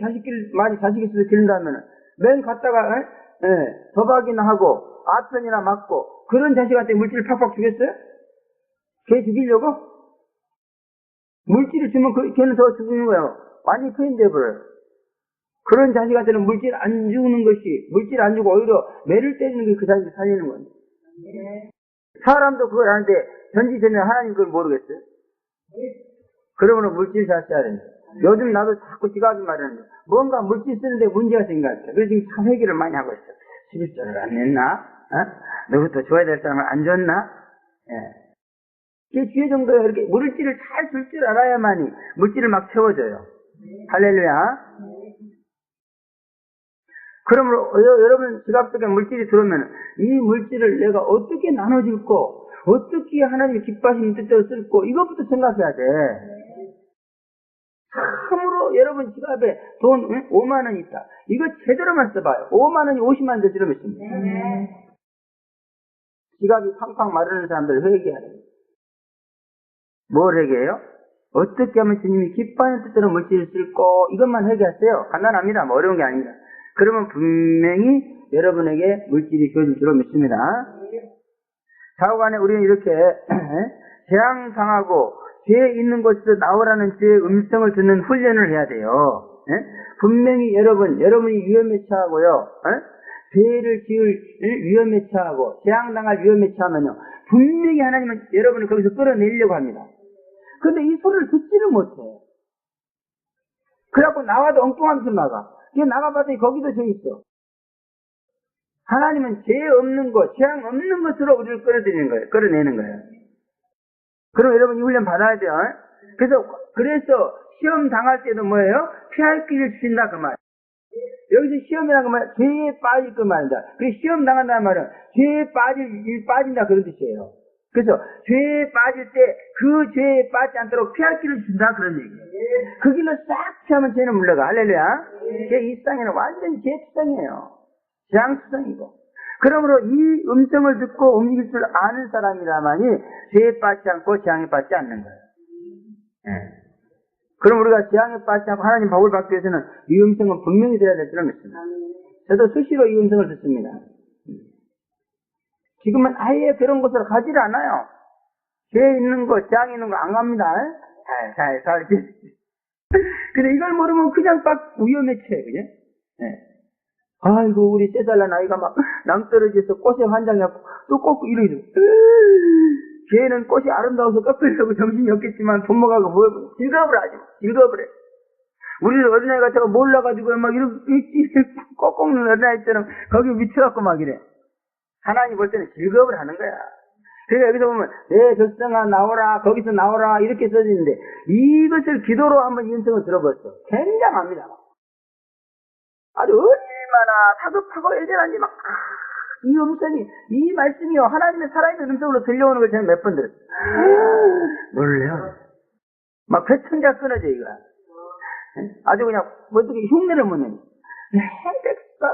많이 자식 있어서 기른다면 맨 갔다가 도박이나 하고 아편이나 맞고 그런 자식한테 물질을 팍팍 주겠어요? 걔 죽이려고? 물질을 주면 걔는 더 죽이는 거예요. 완전히 큰인데 버려요. 그런 자식한테는 물질 안 주는 것이, 물질 안 주고 오히려 매를 때리는 게 그 자식을 살리는 겁니다. 사람도 그걸 아는데 전지전능한 하나님 그걸 모르겠어요? 그러므로 물질 잘 써야 된다. 요즘 나도 자꾸 지가하지 말하는데 뭔가 물질 쓰는데 문제가 생긴 것 같아요. 그래서 지금 참 회개를 많이 하고 있어요. 11조를 안 냈나? 너부터 줘야 될 사람을 안 줬나? 그 주의 정도에 이렇게 물질을 잘 줄 줄 알아야만이 물질을 막 채워줘요. 할렐루야. 그러므로 여러분 지갑 속에 물질이 들어오면 이 물질을 내가 어떻게 나눠줄고 어떻게 하나님이 기뻐하시는 뜻대로 쓸고 이것부터 생각해야 돼. 참으로 여러분 지갑에 돈 5만 원 있다. 이거 제대로만 써봐요. 5만 원이 50만 원 되도록 있습니다. 지갑이 팡팡 마르는 사람들 회개해야 됩니다. 뭘 회개해요? 어떻게 하면 주님이 기뻐하는 뜻대로 물질을 쓸고 이것만 회개하세요. 간단합니다. 뭐 어려운 게 아닙니다. 그러면 분명히 여러분에게 물질이 주어질 줄로 믿습니다. 좌우간에 우리는 이렇게 재앙당하고 죄 있는 곳에서 나오라는 죄의 음성을 듣는 훈련을 해야 돼요. 분명히 여러분이 위험에 처하고요. 죄를 지을 위험에 처하고 재앙당할 위험에 처하면요. 분명히 하나님은 여러분을 거기서 끌어내려고 합니다. 그런데 이 소리를 듣지를 못해요. 그래갖고 나와도 엉뚱한 소리 나가. 걔 나가봤더니 거기도 죄 있어. 하나님은 죄 없는 것, 재앙 없는 것으로 우리를 끌어내는 거예요. 그럼 여러분 이 훈련 받아야 돼요. 그래서 시험 당할 때도 뭐예요? 피할 길을 주신다 그 말. 여기서 시험이라는 건 뭐예요? 죄에 빠질 그 말이다. 그래서 시험 당한다는 말은 죄에 빠진다 그런 뜻이에요. 그래서 죄에 빠질 때 그 죄에 빠지지 않도록 피할 길을 준다 그런 얘기예요. 그 길로 싹 피하면 죄는 물러가. 할렐루야. 이 세상에는 완전히 죄투성이에요. 재앙투성이고. 그러므로 이 음성을 듣고 움직일 줄 아는 사람이라만이 죄에 빠지지 않고 재앙에 빠지지 않는 거예요. 그럼 우리가 재앙에 빠지지 않고 하나님 복을 받기 위해서는 이 음성은 분명히 들어야 될 줄은 믿습니다. 저도 수시로 이 음성을 듣습니다. 지금은 아예 그런 곳으로 가지를 않아요. 죄 있는 거, 재앙 있는 거 안 갑니다. 살살. 근데 이걸 모르면 그냥 막 위험에 처해, 그죠? 아이고, 우리 3살 난 아이가 막 낭떠러지에서 꽃에 환장해갖고 또 꺾고 이러이러. 걔는 꽃이 아름다워서 꺾으려고 정신이 없겠지만 부모가고 뭐, 즐거워를 하지. 즐거워를 해. 우리는 어린아이 같아가 몰라가지고 막 이렇게 꺾는 어린아이처럼 거기 미쳐갖고 막 이래. 하나님 볼 때는 즐거움을 하는 거야. 그러니까 여기서 보면 내 백성아 나오라, 거기서 나오라 이렇게 써지는데 이것을 기도로 한번 이 음성을 들어봤어. 굉장합니다. 아주 얼마나 다급하고 애절한지 막 이 음성이, 이 말씀이요 하나님의 살아있는 음성으로 들려오는 걸 저는 몇 번 들었어요. 놀래요. 막 배천자 끊어져 이거. 아주 그냥 어떻게 흉내를 못 내니. 내 백성아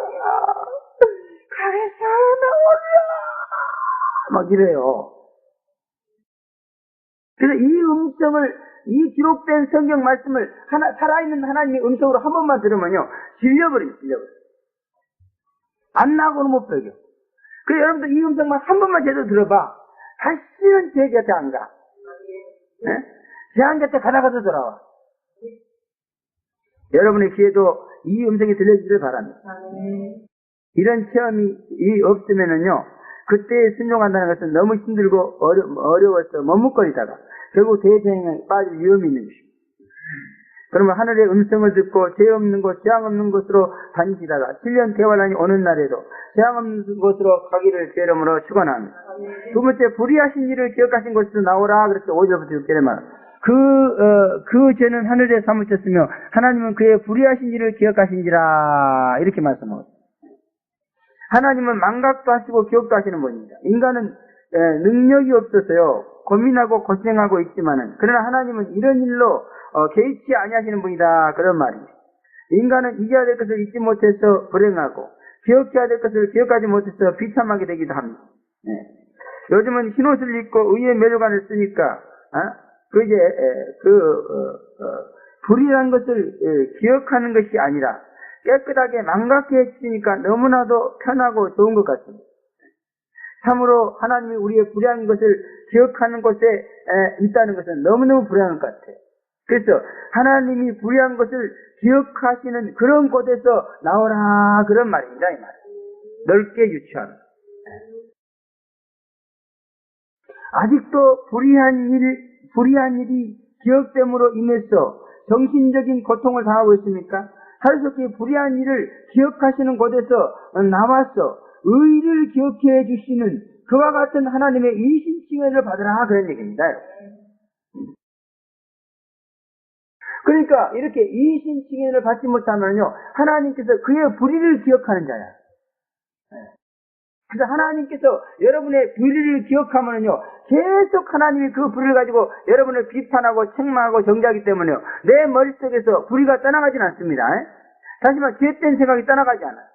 가에서 나오라 막 이래요. 그래서 이 음성을, 이 기록된 성경 말씀을 살아있는 하나님의 음성으로 한 번만 들으면요 질려버립니다. 안 나고는 못 배겨. 그래서 여러분들 이 음성만 한 번만 제대로 들어봐. 다시는 제 곁에 안 가. 제 곁에 가다가도 돌아와. 여러분의 귀에도 이 음성이 들려주기를 바랍니다. 이런 체험이 없으면은요, 그때 순종한다는 것은 너무 힘들고 어려워서 머뭇거리다가 결국 대재앙에 빠질 위험이 있는 것입니다. 그러면 하늘의 음성을 듣고 죄 없는 곳, 재앙 없는 곳으로 다니시다가 7년 대환란이 오는 날에도 재앙 없는 곳으로 가기를 주의 이름으로 축원합니다. 두 번째, 불의하신 일을 기억하신 곳에서 나오라. 그래서 5절부터 6절에 말. 그 죄는 하늘에 사무쳤으며 하나님은 그의 불의하신 일을 기억하신지라. 이렇게 말씀하고 있습니다. 하나님은 망각도 하시고 기억도 하시는 분입니다. 인간은 능력이 없어서요 고민하고 고생하고 있지만은, 그러나 하나님은 이런 일로 개의치 아니하시는 분이다. 그런 말입니다. 인간은 잊어야 될 것을 잊지 못해서 불행하고 기억해야 될 것을 기억하지 못해서 비참하게 되기도 합니다. 요즘은 흰옷을 입고 의의 면류관을 쓰니까 불의한 것을 기억하는 것이 아니라 깨끗하게 망각해 해주니까 너무나도 편하고 좋은 것 같습니다. 참으로 하나님이 우리의 불의한 것을 기억하는 곳에 있다는 것은 너무너무 불행한 것 같아요. 그래서 하나님이 불의한 것을 기억하시는 그런 곳에서 나오라, 그런 말입니다. 이 말. 넓게 유추하는. 아직도 불의한 일이 기억됨으로 인해서 정신적인 고통을 당하고 있습니까? 하루속히 불의한 일을 기억하시는 곳에서 나와서 의를 기억해 주시는 그와 같은 하나님의 이신칭언을 받으라, 그런 얘기입니다. 그러니까 이렇게 이신칭언을 받지 못하면요 하나님께서 그의 불의를 기억하는 자야. 그래서 하나님께서 여러분의 불의를 기억하면요 계속 하나님이 그 불의를 가지고 여러분을 비판하고 책망하고 정죄하기 때문에요 내 머릿속에서 불의가 떠나가진 않습니다. 다시 말해 죄된 생각이 떠나가지 않아요.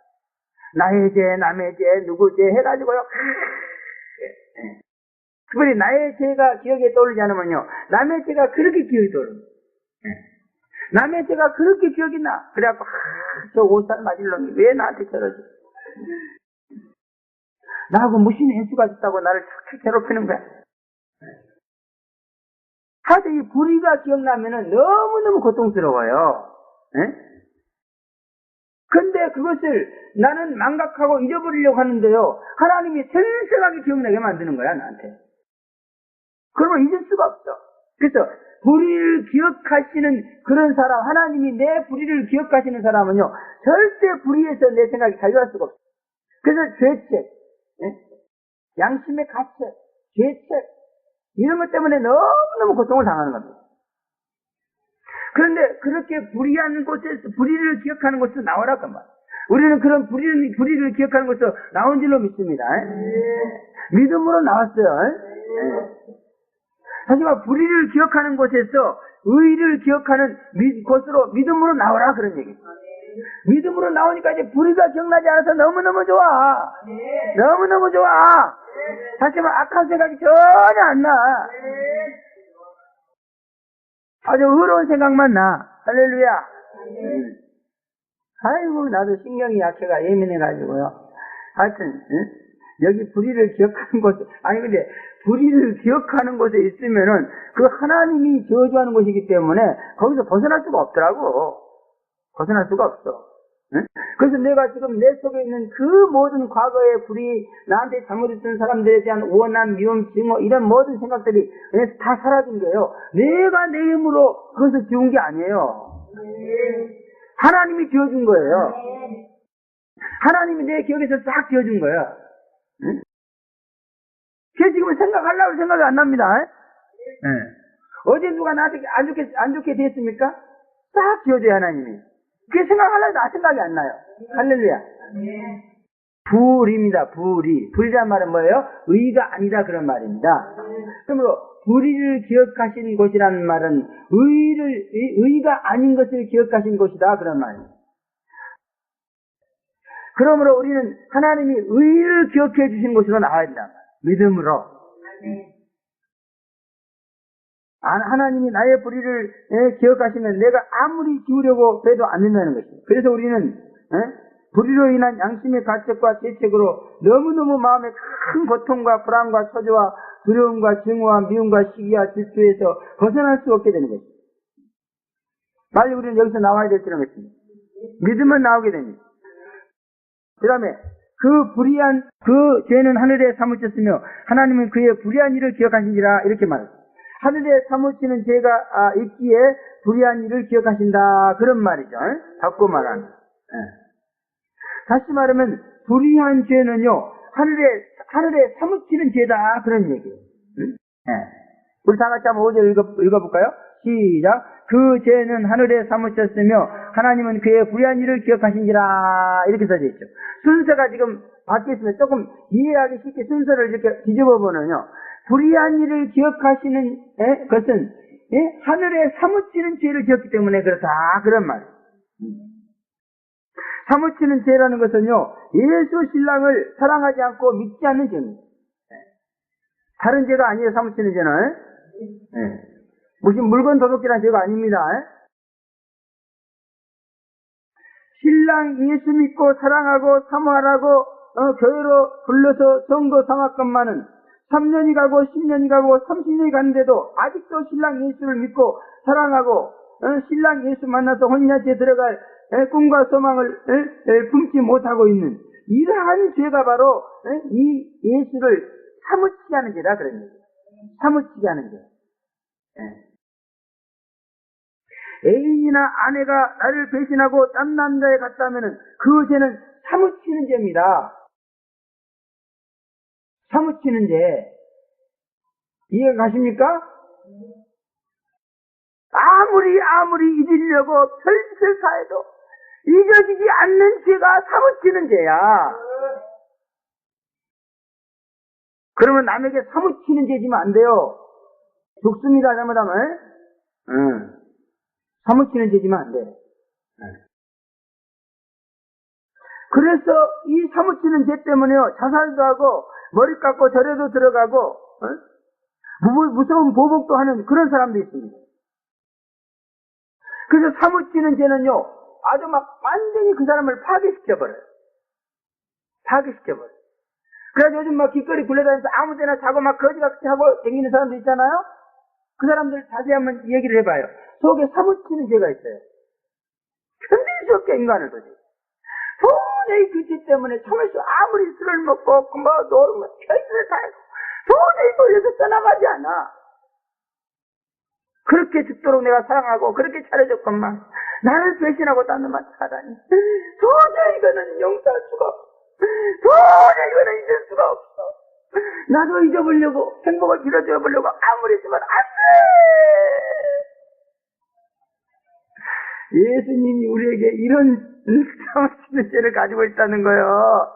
나의 죄, 남의 죄, 누구 죄 해가지고요 특별히 나의 죄가 기억에 떠오르지 않으면요 남의 죄가 그렇게 기억이 떠오릅니다. 남의 죄가 그렇게 기억이 나. 그래갖고 저 5살 맞을 놈이 왜 나한테 저러지? 나하고 무슨 인수가 있다고 나를 착착 괴롭히는 거야. 하여튼 이 불의가 기억나면은 너무너무 고통스러워요. 근데 그것을 나는 망각하고 잊어버리려고 하는데요 하나님이 생생하게 기억나게 만드는 거야 나한테. 그러면 잊을 수가 없어. 그래서 불의를 기억하시는 그런 사람, 하나님이 내 불의를 기억하시는 사람은요 절대 불의에서 내 생각이 자유할 수가 없어. 그래서 죄책, 양심의 가책, 죄책 이런 것 때문에 너무너무 고통을 당하는 겁니다. 그런데 그렇게 불의한 곳에서, 불의를 기억하는 곳에서 나오라 그 말. 우리는 그런 불의를 기억하는 곳에서 나온 줄로 믿습니다. 믿음으로 나왔어요. 하지만 불의를 기억하는 곳에서 의를 기억하는 곳으로 믿음으로 나오라, 그런 얘기입니다. 믿음으로 나오니까 이제 불의가 기억나지 않아서 너무너무 좋아. 너무너무 좋아. 하지만 악한 생각이 전혀 안 나. 아주 의로운 생각만 나. 할렐루야. 아이고 나도 신경이 약해가 예민해가지고요. 하여튼 여기 불의를 기억하는 곳, 아니 근데 불의를 기억하는 곳에 있으면은 그 하나님이 저주하는 곳이기 때문에 거기서 벗어날 수가 없더라고. 벗어날 수가 없어. 그래서 내가 지금 내 속에 있는 그 모든 과거의 불의, 나한테 잘못했던 사람들에 대한 원한, 미움, 증오 이런 모든 생각들이 다 사라진 거예요. 내가 내 힘으로 그것을 지운 게 아니에요. 하나님이 지어준 거예요. 하나님이 내 기억에서 싹 지어준 거예요. 그게 지금은 생각하려고 생각이 안 납니다. 예. 어제 누가 나한테 안 좋게 됐습니까? 싹 지워줘요, 하나님이. 그게 생각하려고 생각이 안 나요. 할렐루야. 불입니다, 불이. 불이란 말은 뭐예요? 의가 아니다, 그런 말입니다. 그러므로, 불의를 기억하신 곳이라는 말은 의가 아닌 것을 기억하신 곳이다, 그런 말입니다. 그러므로 우리는 하나님이 의를 기억해 주신 곳으로 나와야 된다. 믿음으로. 하나님이 나의 불의를 기억하시면 내가 아무리 지우려고 해도 안 된다는 것입니다. 그래서 우리는 불의로 인한 양심의 가책과 죄책으로 너무너무 마음에 큰 고통과 불안과 초조와 두려움과 증오와 미움과 시기와 질투에서 벗어날 수 없게 되는 것입니다. 빨리 우리는 여기서 나와야 될 줄은 것입니다. 믿으면 나오게 됩니다. 그 다음에 그 불의한 그 죄는 하늘에 사무쳤으며 하나님은 그의 불의한 일을 기억하신지라 이렇게 말했습니다. 하늘에 사무치는 죄가 있기에 불의한 일을 기억하신다, 그런 말이죠. 바꿔 말하는. 다시 말하면 불의한 죄는요 하늘에 사무치는 죄다, 그런 얘기예요. 우리 다 같이 한번 5절 읽어볼까요? 시작. 그 죄는 하늘에 사무쳤으며 하나님은 그의 불의한 일을 기억하신지라, 이렇게 써져 있죠. 순서가 지금 바뀌었으면 조금 이해하기 쉽게 순서를 이렇게 뒤집어 보면요, 불의한 일을 기억하시는 것은 하늘에 사무치는 죄를 지었기 때문에 그렇다, 그런 말이에요. 사무치는 죄라는 것은요, 예수 신랑을 사랑하지 않고 믿지 않는 죄입니다. 다른 죄가 아니에요, 사무치는 죄는. 무슨 물건 도둑질한 죄가 아닙니다. 신랑 예수 믿고 사랑하고 사모하라고 교회로 불러서 성도 삼았건만은 3년이 가고 10년이 가고 30년이 갔는데도 아직도 신랑 예수를 믿고 사랑하고 신랑 예수 만나서 혼인잔치에 들어갈 꿈과 소망을 품지 못하고 있는 이러한 죄가 바로 이 예수를 사무치게 하는 죄다, 그런 얘기예요. 사무치게 하는 죄. 애인이나 아내가 나를 배신하고 딴 남자에 갔다면은 그 죄는 사무치는 죄입니다. 사무치는 죄. 이해가 가십니까? 아무리 잊으려고 별짓을 다해도 잊어지지 않는 죄가 사무치는 죄야. 그러면 남에게 사무치는 죄 지면 안 돼요. 죽습니다, 잘못하면. 사무치는 죄 지면 안 돼. 그래서 이 사무치는 죄 때문에요, 자살도 하고 머리 깎고 절에도 들어가고 무서운 보복도 하는 그런 사람도 있습니다. 그래서 사무치는 죄는요, 아주 막 완전히 그 사람을 파괴시켜버려요. 파괴시켜버려요. 그래서 요즘 막 길거리 굴러다니면서 아무데나 자고 막 거지같이 하고 다니는 사람들 있잖아요. 그 사람들 자세히 한번 얘기를 해봐요. 속에 사무치는 죄가 있어요. 견딜 수 없게 인간을 거지. 도저히 그 죄 때문에 참을 수, 아무리 술을 먹고 뭐 노름을 별짓을 다 해도 도저히 걸려서 떠나가지 않아. 그렇게 죽도록 내가 사랑하고 그렇게 차려줬건만 나를 배신하고 딴 놈만 하다니 도저히 이거는 용서할 수가 없어. 도저히 이거는 잊을 수가 없어. 나도 잊어보려고, 행복을 빌어줘 보려고 아무리 했지만 안 돼! 예수님이 우리에게 이런 사무치는 죄를 가지고 있다는 거예요.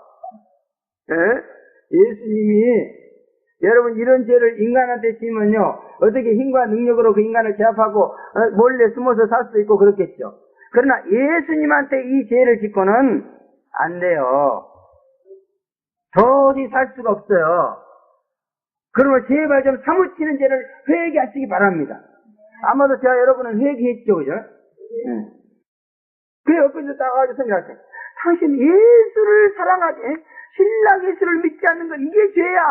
예수님이, 여러분, 이런 죄를 인간한테 지면요, 어떻게 힘과 능력으로 그 인간을 제압하고 몰래 숨어서 살 수도 있고 그렇겠죠. 그러나 예수님한테 이 죄를 짓고는 안 돼요. 도저히 살 수가 없어요. 그러면 제발 좀 사무치는 죄를 회개하시기 바랍니다. 아마도 제가 여러분은 회개했죠, 그죠? 그래, 엊그제 따가지고 생각하세요. 당신 예수를 사랑하지, 신랑 예수를 믿지 않는 건 이게 죄야.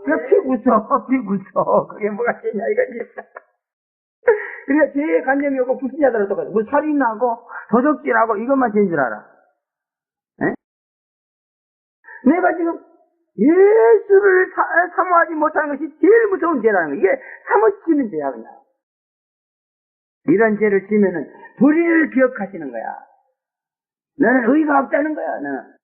그냥 피구서. 그게 뭐가 죄냐, 이거지. 그러니까 죄에 관념이 없고 불신자들은 똑같아. 뭐 살인하고, 도적질하고, 이것만 죄인 줄 알아. 내가 지금 예수를 사모하지 못하는 것이 제일 무서운 죄라는 거야. 이게 사무치는 죄야, 그냥. 이런 죄를 지면은 불의를 기억하시는 거야. 너는 의가 없다는 거야, 너는.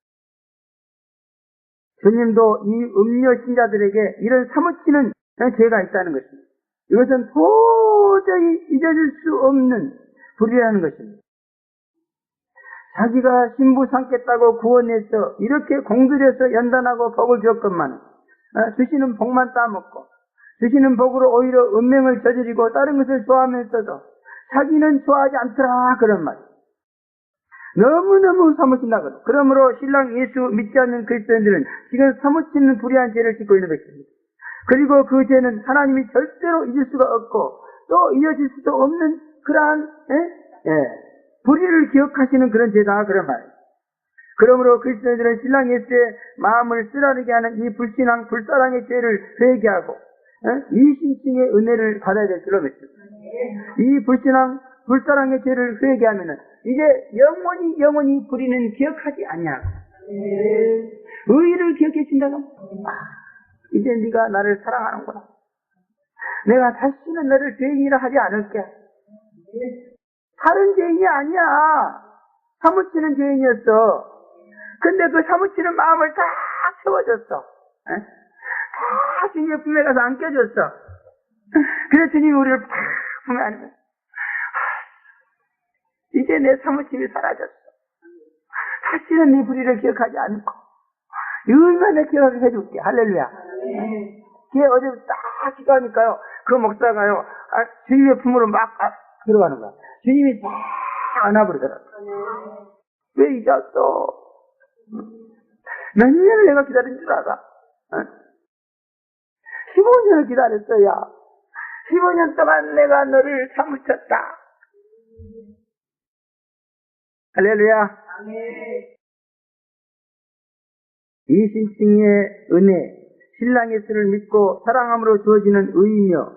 주님도 이 음료 신자들에게 이런 사무치는 죄가 있다는 것입니다. 이것은 도저히 잊어질 수 없는 불이라는 것입니다. 자기가 신부 삼겠다고 구원해서 이렇게 공들여서 연단하고 복을 주었건만 주시는 복만 따먹고 주시는 복으로 오히려 은명을 저지르고 다른 것을 좋아하면서도 자기는 좋아하지 않더라 그런 말. 너무너무 사무친다거든. 그러므로 신랑 예수 믿지 않는 그리스도인들은 지금 사무치는 불의한 죄를 짓고 있는 것입니다. 그리고 그 죄는 하나님이 절대로 잊을 수가 없고 또 이어질 수도 없는 그러한 불의를 기억하시는 그런 죄다 그런 말이에요. 그러므로 그리스도인들은 신랑 예수의 마음을 쓰라리게 하는 이 불신앙 불사랑의 죄를 회개하고 이신칭의 은혜를 받아야 될 줄로 믿습니다. 이 불신앙 불사랑의 죄를 회개하면은 이제 영원히 불의는 기억하지 않냐고. 의의를 기억해 준다고. 이제 네가 나를 사랑하는구나. 내가 다시는 너를 죄인이라 하지 않을게. 다른 죄인이 아니야. 사무치는 죄인이었어. 근데 그 사무치는 마음을 다 채워줬어. 다 주님의 품에 가서 안겨줬어. 그래서 주님이 우리를 다 품에 안으면 이제 내 사무침이 사라졌어. 다시는 네 불의를 기억하지 않고 얼마나 기억하게 해줄게. 할렐루야. 걔 어제 딱 기도하니까요. 그 목사가요. 주님의 품으로 막 들어가는 거야. 주님이 딱 안아버리더라고. 왜 잊었어? 몇 년을 내가 기다린 줄 알아? 15년을 기다렸어야. 15년 동안 내가 너를 사무쳤다. 할렐루야. 이신칭의 은혜, 신랑 예수를 믿고 사랑함으로 주어지는 의이며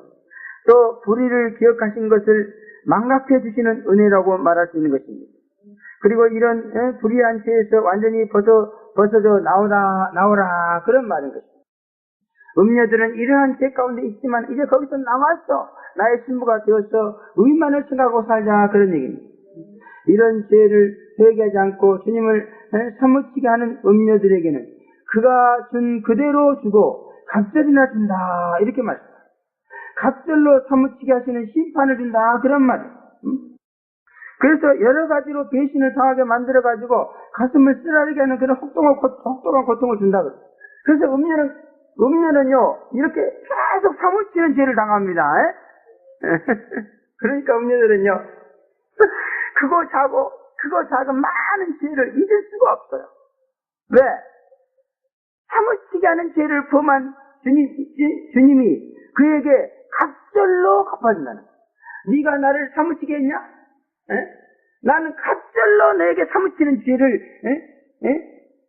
또 불의를 기억하신 것을 망각해 주시는 은혜라고 말할 수 있는 것입니다. 그리고 이런 불의한 죄에서 완전히 벗어져 나오라 그런 말인 것입니다. 음녀들은 이러한 죄 가운데 있지만 이제 거기서 나왔어. 나의 신부가 되어서 의만을 생각하고 살자 그런 얘기입니다. 이런 죄를 회개하지 않고 주님을 사무치게 하는 음녀들에게는 그가 준 그대로 주고 갑절이나 준다 이렇게 말합니다. 갑절로 사무치게 하시는 심판을 준다 그런 말이에요. 그래서 여러 가지로 배신을 당하게 만들어가지고 가슴을 쓰라리게 하는 그런 혹독한 고통을 준다 그래요. 그래서 음녀는요 이렇게 계속 사무치는 죄를 당합니다. 그러니까 음녀들은요 크고 작은 많은 죄를 잊을 수가 없어요. 왜? 사무치게 하는 죄를 범한 주님이 그에게 갑절로 갚아준다는 거예요. 네가 나를 사무치게 했냐? 나는 갑절로 너에게 사무치는 죄를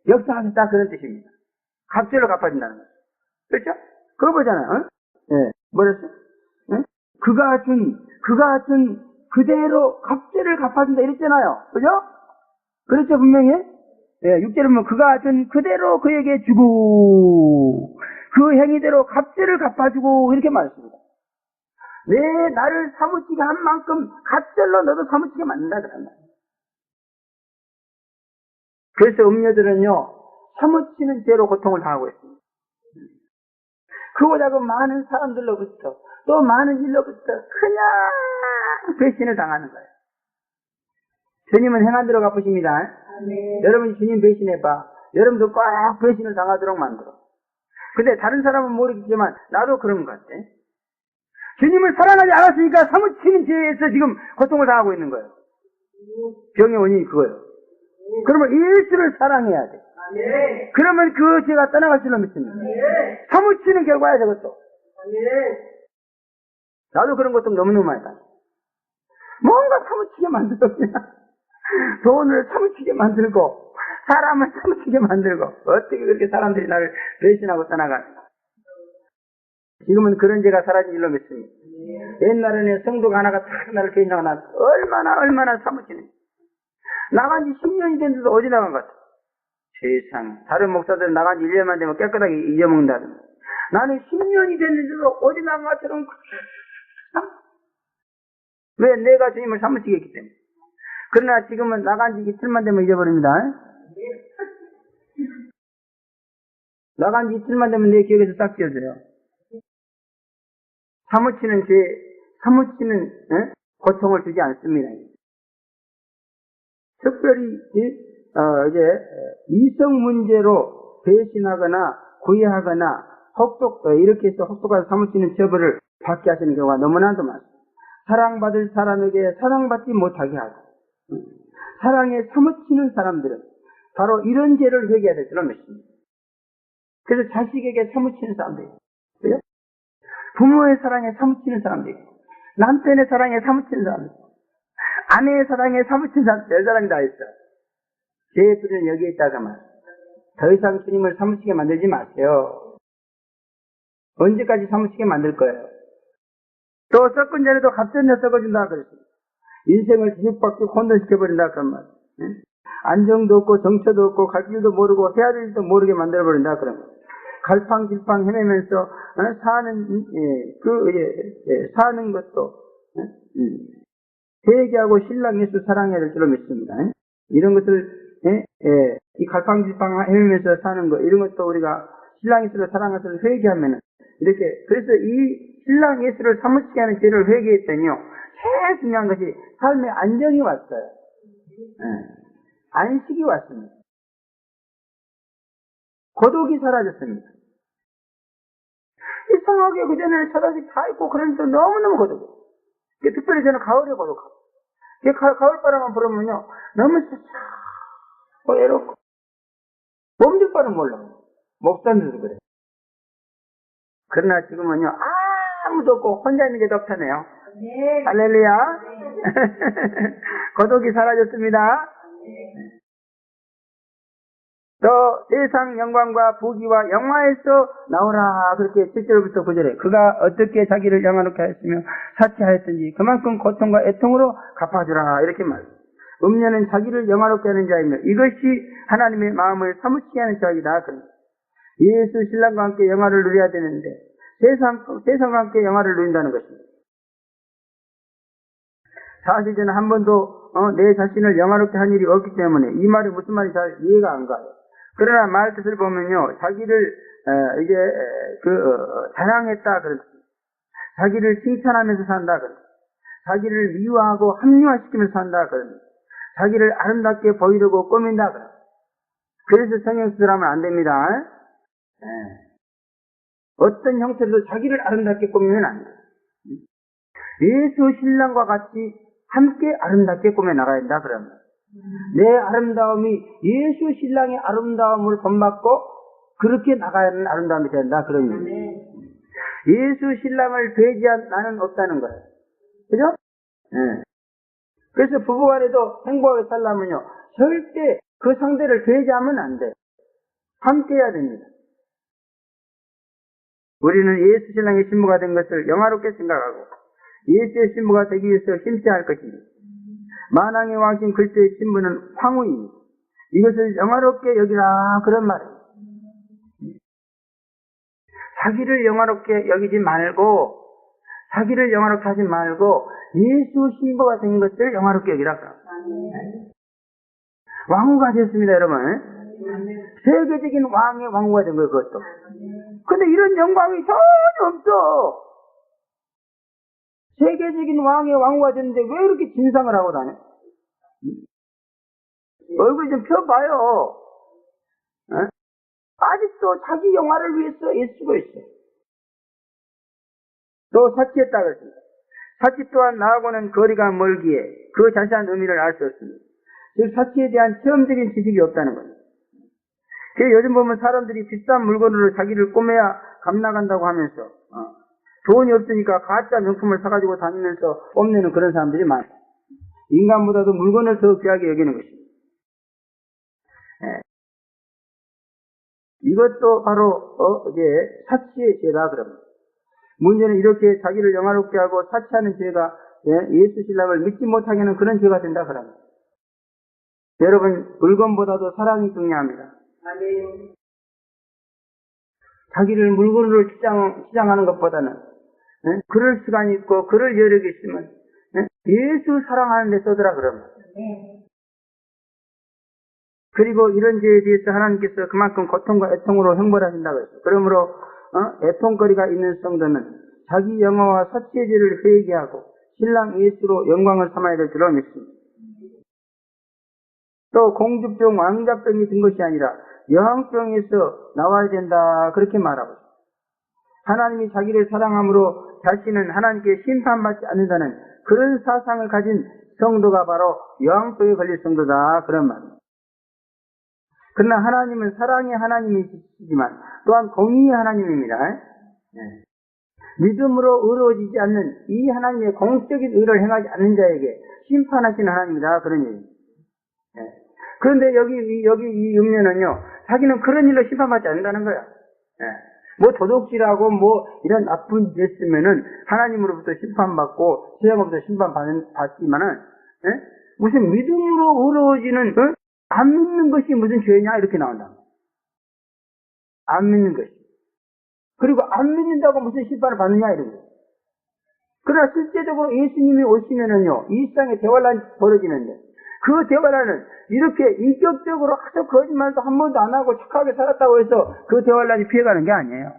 역사하겠다 그런 뜻입니다. 갑절로 갚아준다는 거예요. 그렇죠? 그거 보잖아요. 뭐랬어? 그가 준 그대로 갑절을 갚아준다 이랬잖아요. 그죠? 그렇죠, 분명히? 6절에 보면 그가 준 그대로 그에게 주고 그 행위대로 갑절을 갚아주고 이렇게 말했습니다. 나를 사무치게 한 만큼 갑절로 너도 사무치게 만든다 그런 말이에요. 그래서 음녀들은요 사무치는 죄로 고통을 당하고 있습니다. 크고 작은 많은 사람들로부터 또 많은 일로부터 그냥 배신을 당하는 거예요. 주님은 행한대로 갚으십니다. 여러분이 주님 배신해봐. 여러분도 꼭 배신을 당하도록 만들어. 근데 다른 사람은 모르겠지만 나도 그런 것 같아. 주님을 사랑하지 않았으니까 사무치는 죄에서 지금 고통을 당하고 있는 거예요. 병의 원인이 그거예요. 그러면 예수를 사랑해야 돼. 그러면 그 죄가 떠나갈 줄로 믿습니다. 사무치는 결과야 저것도. 나도 그런 것도 너무너무 많이 당해. 뭔가 사무치게 만들어 그냥. 돈을 사무치게 만들고 사람을 사무치게 만들고 어떻게 그렇게 사람들이 나를 배신하고 떠나가는가. 지금은 그런 죄가 사라진 줄로 믿습니다. 옛날에는 성도가 하나가 딱 나를 배신하고 나서 얼마나 사무치는지. 나간 지 10년이 됐는데도 어디 나간 것 같아. 세상에. 다른 목사들은 나간 지 1년만 되면 깨끗하게 잊어먹는다던데. 나는 10년이 됐는데도 어디 나간 것처럼 왜? 내가 주님을 사무치게 했기 때문에. 그러나 지금은 나간 지 이틀만 되면 잊어버립니다. 나간 지 이틀만 되면 내 기억에서 싹 지워져요. 사무치는 고통을 주지 않습니다. 특별히 이성 문제로 배신하거나 구애하거나 이렇게 해서 혹독한 사무치는 처벌을 받게 하시는 경우가 너무나도 많습니다. 사랑받을 사람에게 사랑받지 못하게 하고 사랑에 사무치는 사람들은 바로 이런 죄를 회개해야 될 줄로 믿습니다. 그래서 자식에게 사무치는 사람도 있고, 그죠? 부모의 사랑에 사무치는 사람도 있고, 남편의 사랑에 사무치는 사람도 있고, 아내의 사랑에 사무치는 사람도, 열 사랑이 다 있어. 죄의 뿌리는 여기에 있다가 말. 더 이상 주님을 사무치게 만들지 마세요. 언제까지 사무치게 만들 거예요? 또 썩은 전에도 갑자기 썩어진다 그랬습니다. 인생을 뒤죽박죽 혼돈시켜버린다 그런 말. 안정도 없고 정처도 없고 갈 길도 모르고 해야 될 일도 모르게 만들어버린다 그런 말. 갈팡질팡 헤매면서 사는 것도 회개하고 신랑 예수 사랑해야 될 줄로 믿습니다. 이런 것을 이 갈팡질팡 헤매면서 사는 것 이런 것도 우리가 신랑 예수를 사랑할 것을 회개하면은 이렇게 그래서 이 신랑 예수를 사무치게 하는 죄를 회개했더니요 제일 중요한 것이 삶의 안정이 왔어요. 안식이 왔습니다. 고독이 사라졌습니다. 이상하게 그전에는 처자식 다 있고 그러니까 너무너무 고독해. 특별히 저는 가을에 고독하고 가을바람만 불으면요 너무 외롭고 몸둘 바는 몰라. 목사님도 그래. 그러나 지금은요 아무도 없고 혼자 있는 게 더 편해요. 네. 할렐루야. 네. 고독이 사라졌습니다. 네. 또 세상 영광과 부귀와 영화에서 나오라 그렇게 7절부터 9절에 그가 어떻게 자기를 영화롭게 하였으며 사치하였든지 그만큼 고통과 애통으로 갚아주라 이렇게 말합니다. 음녀는 자기를 영화롭게 하는 자이며 이것이 하나님의 마음을 사무치게 하는 자이다. 예수 신랑과 함께 영화를 누려야 되는데 세상과 함께 영화를 누린다는 것입니다. 사실 저는 한 번도 내 자신을 영화롭게 한 일이 없기 때문에 이 말이 무슨 말인지 잘 이해가 안 가요. 그러나 말 뜻을 보면요 자기를 자랑했다 그렇습니다. 자기를 칭찬하면서 산다 그렇습니다. 자기를 미워하고 합리화시키면서 산다 그럽니다. 자기를 아름답게 보이려고 꾸민다 그럽니다. 그래서 성형수술하면 안 됩니다. 어떤 형태로도 자기를 아름답게 꾸미면 안 돼요. 예수 신랑과 같이 함께 아름답게 꾸며 나가야 된다 그럽니다. 내 아름다움이 예수 신랑의 아름다움을 본받고 그렇게 나가야 하는 아름다움이 된다 그런 얘기예요. 예수 신랑을 배제한 나는 없다는 거예요. 그죠? 그래서 부부간에도 행복하게 살려면요 절대 그 상대를 배제하면 안 돼요. 함께 해야 됩니다. 우리는 예수 신랑의 신부가 된 것을 영화롭게 생각하고 예수의 신부가 되기 위해서 힘써야 할 것입니다. 만왕의 왕신 그리스도의 신부는 황후입니다. 이것을 영화롭게 여기라 그런 말이에요. 자기를 영화롭게 여기지 말고 자기를 영화롭게 하지 말고 예수 신부가 된 것을 영화롭게 여기라. 왕후가 되었습니다 여러분. 세계적인 왕의 왕후가 된 거예요 그것도. 근데 이런 영광이 전혀 없어. 세계적인 왕의 왕후가 됐는데 왜 이렇게 진상을 하고 다녀? 얼굴 좀 펴봐요. 아직도 자기 영화를 위해서 애쓰고 있어요. 또 사치했다 그랬습니다. 사치 또한 나하고는 거리가 멀기에 그 자세한 의미를 알 수 없습니다. 즉 사치에 대한 체험적인 지식이 없다는 거예요. 요즘 보면 사람들이 비싼 물건으로 자기를 꼬매야 값나간다고 하면서 돈이 없으니까 가짜 명품을 사가지고 다니면서 뽐내는 그런 사람들이 많아요. 인간보다도 물건을 더 귀하게 여기는 것입니다. 이것도 바로 사치의 죄다 그럽니다. 문제는 이렇게 자기를 영화롭게 하고 사치하는 죄가 예수 신랑을 믿지 못하게 하는 그런 죄가 된다 그럽니다. 여러분 물건보다도 사랑이 중요합니다. 자기를 물건으로 치장하는 것보다는 그럴 시간이 있고 그럴 여력이 있으면 예수 사랑하는 데 써더라 그러면 그리고 이런 죄에 대해서 하나님께서 그만큼 고통과 애통으로 형벌하신다고 했어요. 그러므로 애통거리가 있는 성도는 자기 영화와 사치의 죄를 회개하고 신랑 예수로 영광을 삼아야 될 줄로 믿습니다. 또 공주병, 왕자병이 든 것이 아니라 여왕병에서 나와야 된다 그렇게 말하고 있습니다. 하나님이 자기를 사랑함으로 자신은 하나님께 심판받지 않는다는 그런 사상을 가진 성도가 바로 여왕병에 걸릴 성도다 그런 말입니다. 그러나 하나님은 사랑의 하나님이시지만 또한 공의의 하나님입니다. 네. 믿음으로 의로워지지 않는 이 하나님의 공적인 의를 행하지 않는 자에게 심판하시는 하나님이다 그런 얘기입니다. 네. 그런데 여기 이 음녀는요, 자기는 그런 일로 심판받지 않는다는 거야. 네. 뭐 도둑질하고 뭐 이런 나쁜 짓 했으면은 하나님으로부터 심판받고 세상으로부터 심판받지만은 무슨 믿음으로 의로워지는 안 믿는 것이 무슨 죄냐 이렇게 나온다. 안 믿는 것이. 그리고 안 믿는다고 무슨 심판을 받느냐 이런 거예요. 그러나 실제적으로 예수님이 오시면은요, 이 세상에 대환란이 벌어지는데 그 대환란은 이렇게 인격적으로 아주 거짓말도 한 번도 안 하고 착하게 살았다고 해서 그 대환란이 피해가는 게 아니에요.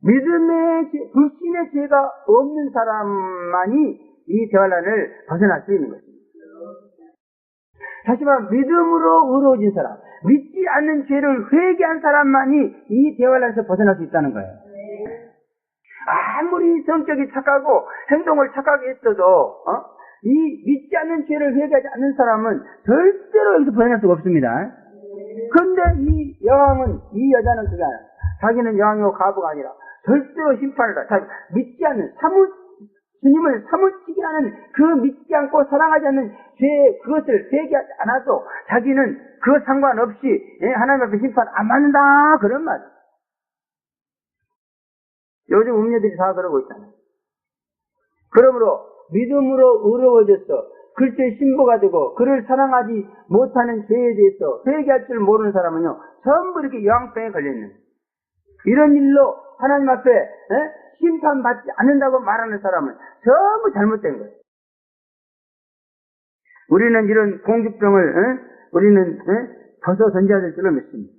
믿음의 불신의 죄가 없는 사람만이 이 대환란을 벗어날 수 있는 것입니다. 다시 말하면 믿음으로 의로워진 사람, 믿지 않는 죄를 회개한 사람만이 이 대환란에서 벗어날 수 있다는 거예요. 아무리 성격이 착하고 행동을 착하게 했어도 이 믿지 않는 죄를 회개하지 않는 사람은 절대로 여기서 벗어날 수가 없습니다. 그런데 이 여왕은, 이 여자는 그게 아니라 자기는 여왕이고 가부가 아니라 절대로 심판을 믿지 않는 주님을 사무치게 하는 그 믿지 않고 사랑하지 않는 죄 그것을 회개하지 않아도 자기는 그 상관없이 하나님 앞에 심판 안 받는다 그런 말. 요즘 음녀들이 다 그러고 있잖아요. 그러므로 믿음으로 의로워져서 글쎄 신부가 되고 그를 사랑하지 못하는 죄에 대해서 회개할 줄 모르는 사람은요 전부 이렇게 여왕병에 걸려있는 이런 일로 하나님 앞에 심판받지 않는다고 말하는 사람은 전부 잘못된 거예요. 우리는 이런 공주병을 우리는 벗어 던져야 될 줄로 믿습니다.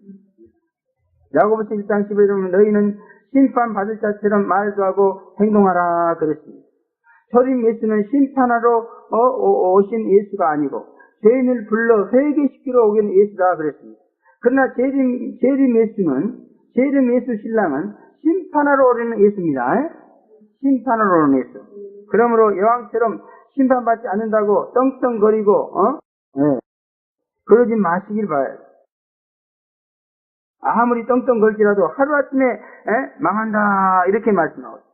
야고보서 1장 10에 보면 너희는 심판받을 자처럼 말도 하고 행동하라 그랬습니다. 초림 예수는 심판하러 오신 예수가 아니고 죄인을 불러 회개시키러 오기는 예수다 그랬습니다. 그러나 재림 예수 신랑은 심판하러 오는 예수입니다. 심판하러 오는 예수. 그러므로 여왕처럼 심판받지 않는다고 떵떵거리고 그러지 마시길 바라요. 아무리 떵떵걸지라도 하루아침에 망한다 이렇게 말씀하고 있습니다.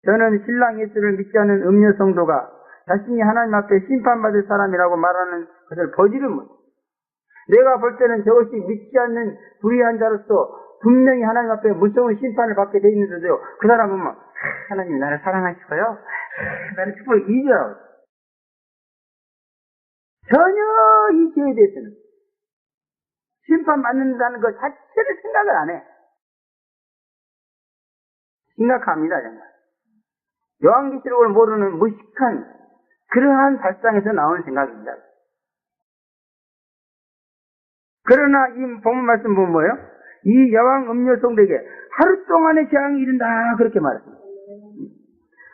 저는 신랑 예수를 믿지 않는 음녀 성도가 자신이 하나님 앞에 심판받을 사람이라고 말하는 것을 보지를 못해요. 내가 볼 때는 저것이 믿지 않는 불의한 자로서 분명히 하나님 앞에 무서운 심판을 받게 돼 있는데도요, 그 사람은 막 하나님 나를 사랑하시고요, 나를 축복해 이주라고. 전혀 이 죄에 대해서는 심판받는다는 것 자체를 생각을 안 해. 심각합니다 정말. 요한계시록을 모르는 무식한 그러한 발상에서 나오는 생각입니다. 그러나 이 본문 말씀 보면 뭐예요? 이 여왕 음녀 성도에게 하루 동안의 재앙이 이른다 그렇게 말했습니다.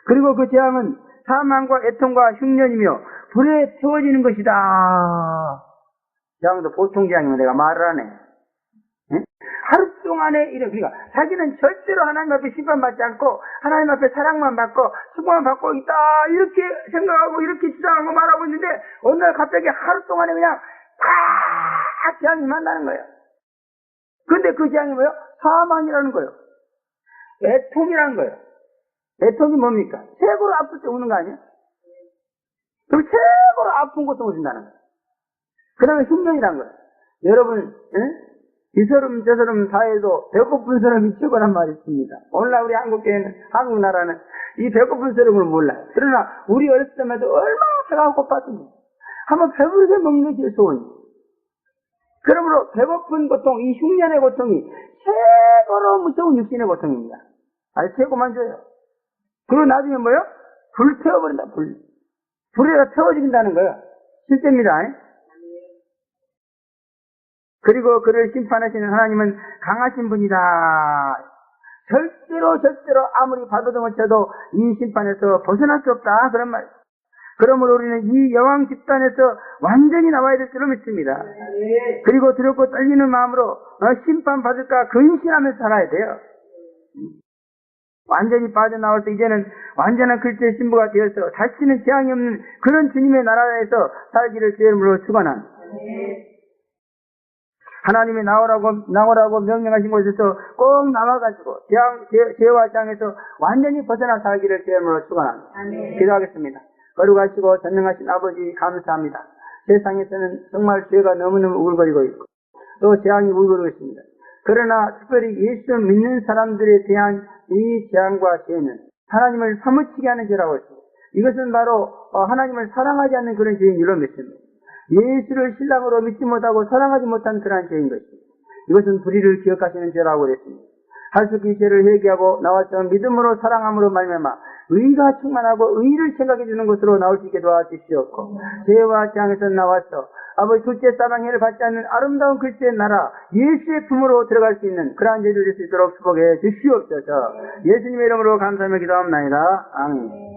그리고 그 재앙은 사망과 애통과 흉년이며 불에 태워지는 것이다. 재앙도 보통 재앙이면 내가 말을 안 해. 하루 동안에 그러니까 자기는 절대로 하나님 앞에 심판받지 않고 하나님 앞에 사랑만 받고 축복만 받고 있다 이렇게 생각하고 이렇게 주장하고 말하고 있는데 어느 날 갑자기 하루 동안에 그냥 팍 재앙이 임한다는 거예요. 근데 그 재앙이 뭐예요? 사망이라는 거예요. 애통이라는 거예요. 애통이 뭡니까? 최고로 아플 때 우는 거 아니에요? 그럼 최고로 아픈 고통을 준다는 거예요. 그 다음에 흉년이라는 거예요. 여러분 이서름 저서름 사이에도 배고픈 사람이 최고란 말이 있습니다. 오늘날 우리 한국 나라는 이 배고픈 사람을 몰라요. 그러나 우리 어렸을 때만 해도 얼마나 배가 고팠습니까? 한번 배부르게 먹는 것이 제일 소원이에요. 그러므로 배고픈 고통, 이 흉년의 고통이 최고로 무서운 육신의 고통입니다. 아주 최고만 줘요. 그리고 나중에 뭐요? 불 태워버린다, 불. 불에다 태워 죽인다는 거예요. 실제입니다. 그리고 그를 심판하시는 하나님은 강하신 분이다. 절대로 아무리 바도등을 쳐도 이 심판에서 벗어날 수 없다. 그런 말. 그러므로 우리는 이 여왕 집단에서 완전히 나와야 될 줄로 믿습니다. 그리고 두렵고 떨리는 마음으로 심판받을까 근신하면서 살아야 돼요. 완전히 빠져나와서 이제는 완전한 그리스도의 신부가 되어서 다시는 재앙이 없는 그런 주님의 나라에서 살기를 주님으로 축원한 하나님이 나오라고 명령하신 곳에서 꼭 나와가지고 죄와 재앙에서 완전히 벗어나 살기를 주님으로 축원한 기도하겠습니다. 거룩하시고 전능하신 아버지 감사합니다. 세상에서는 정말 죄가 너무너무 우글거리고 있고 또 재앙이 우글거리고 있습니다. 그러나 특별히 예수 믿는 사람들에 대한 이 재앙과 죄는 하나님을 사무치게 하는 죄라고 했습니다. 이것은 바로 하나님을 사랑하지 않는 그런 죄인 줄로 믿습니다. 예수를 신랑으로 믿지 못하고 사랑하지 못한 그러한 죄인 것입니다. 이것은 불의를 기억하시는 죄라고 그랬습니다. 할 수 없는 죄를 회개하고 나와서 믿음으로 사랑함으로 말미암아 의가 충만하고 의를 생각해 주는 것으로 나올 수 있게 도와주시옵고 죄와 재앙에서 나와서 아버지 둘째 사랑해를 받지 않는 아름다운 그리스도의 나라 예수의 품으로 들어갈 수 있는 그러한 죄를 줄 수 있도록 축복해 주시옵소서. 예수님의 이름으로 감사하며 기도합니다. 아멘.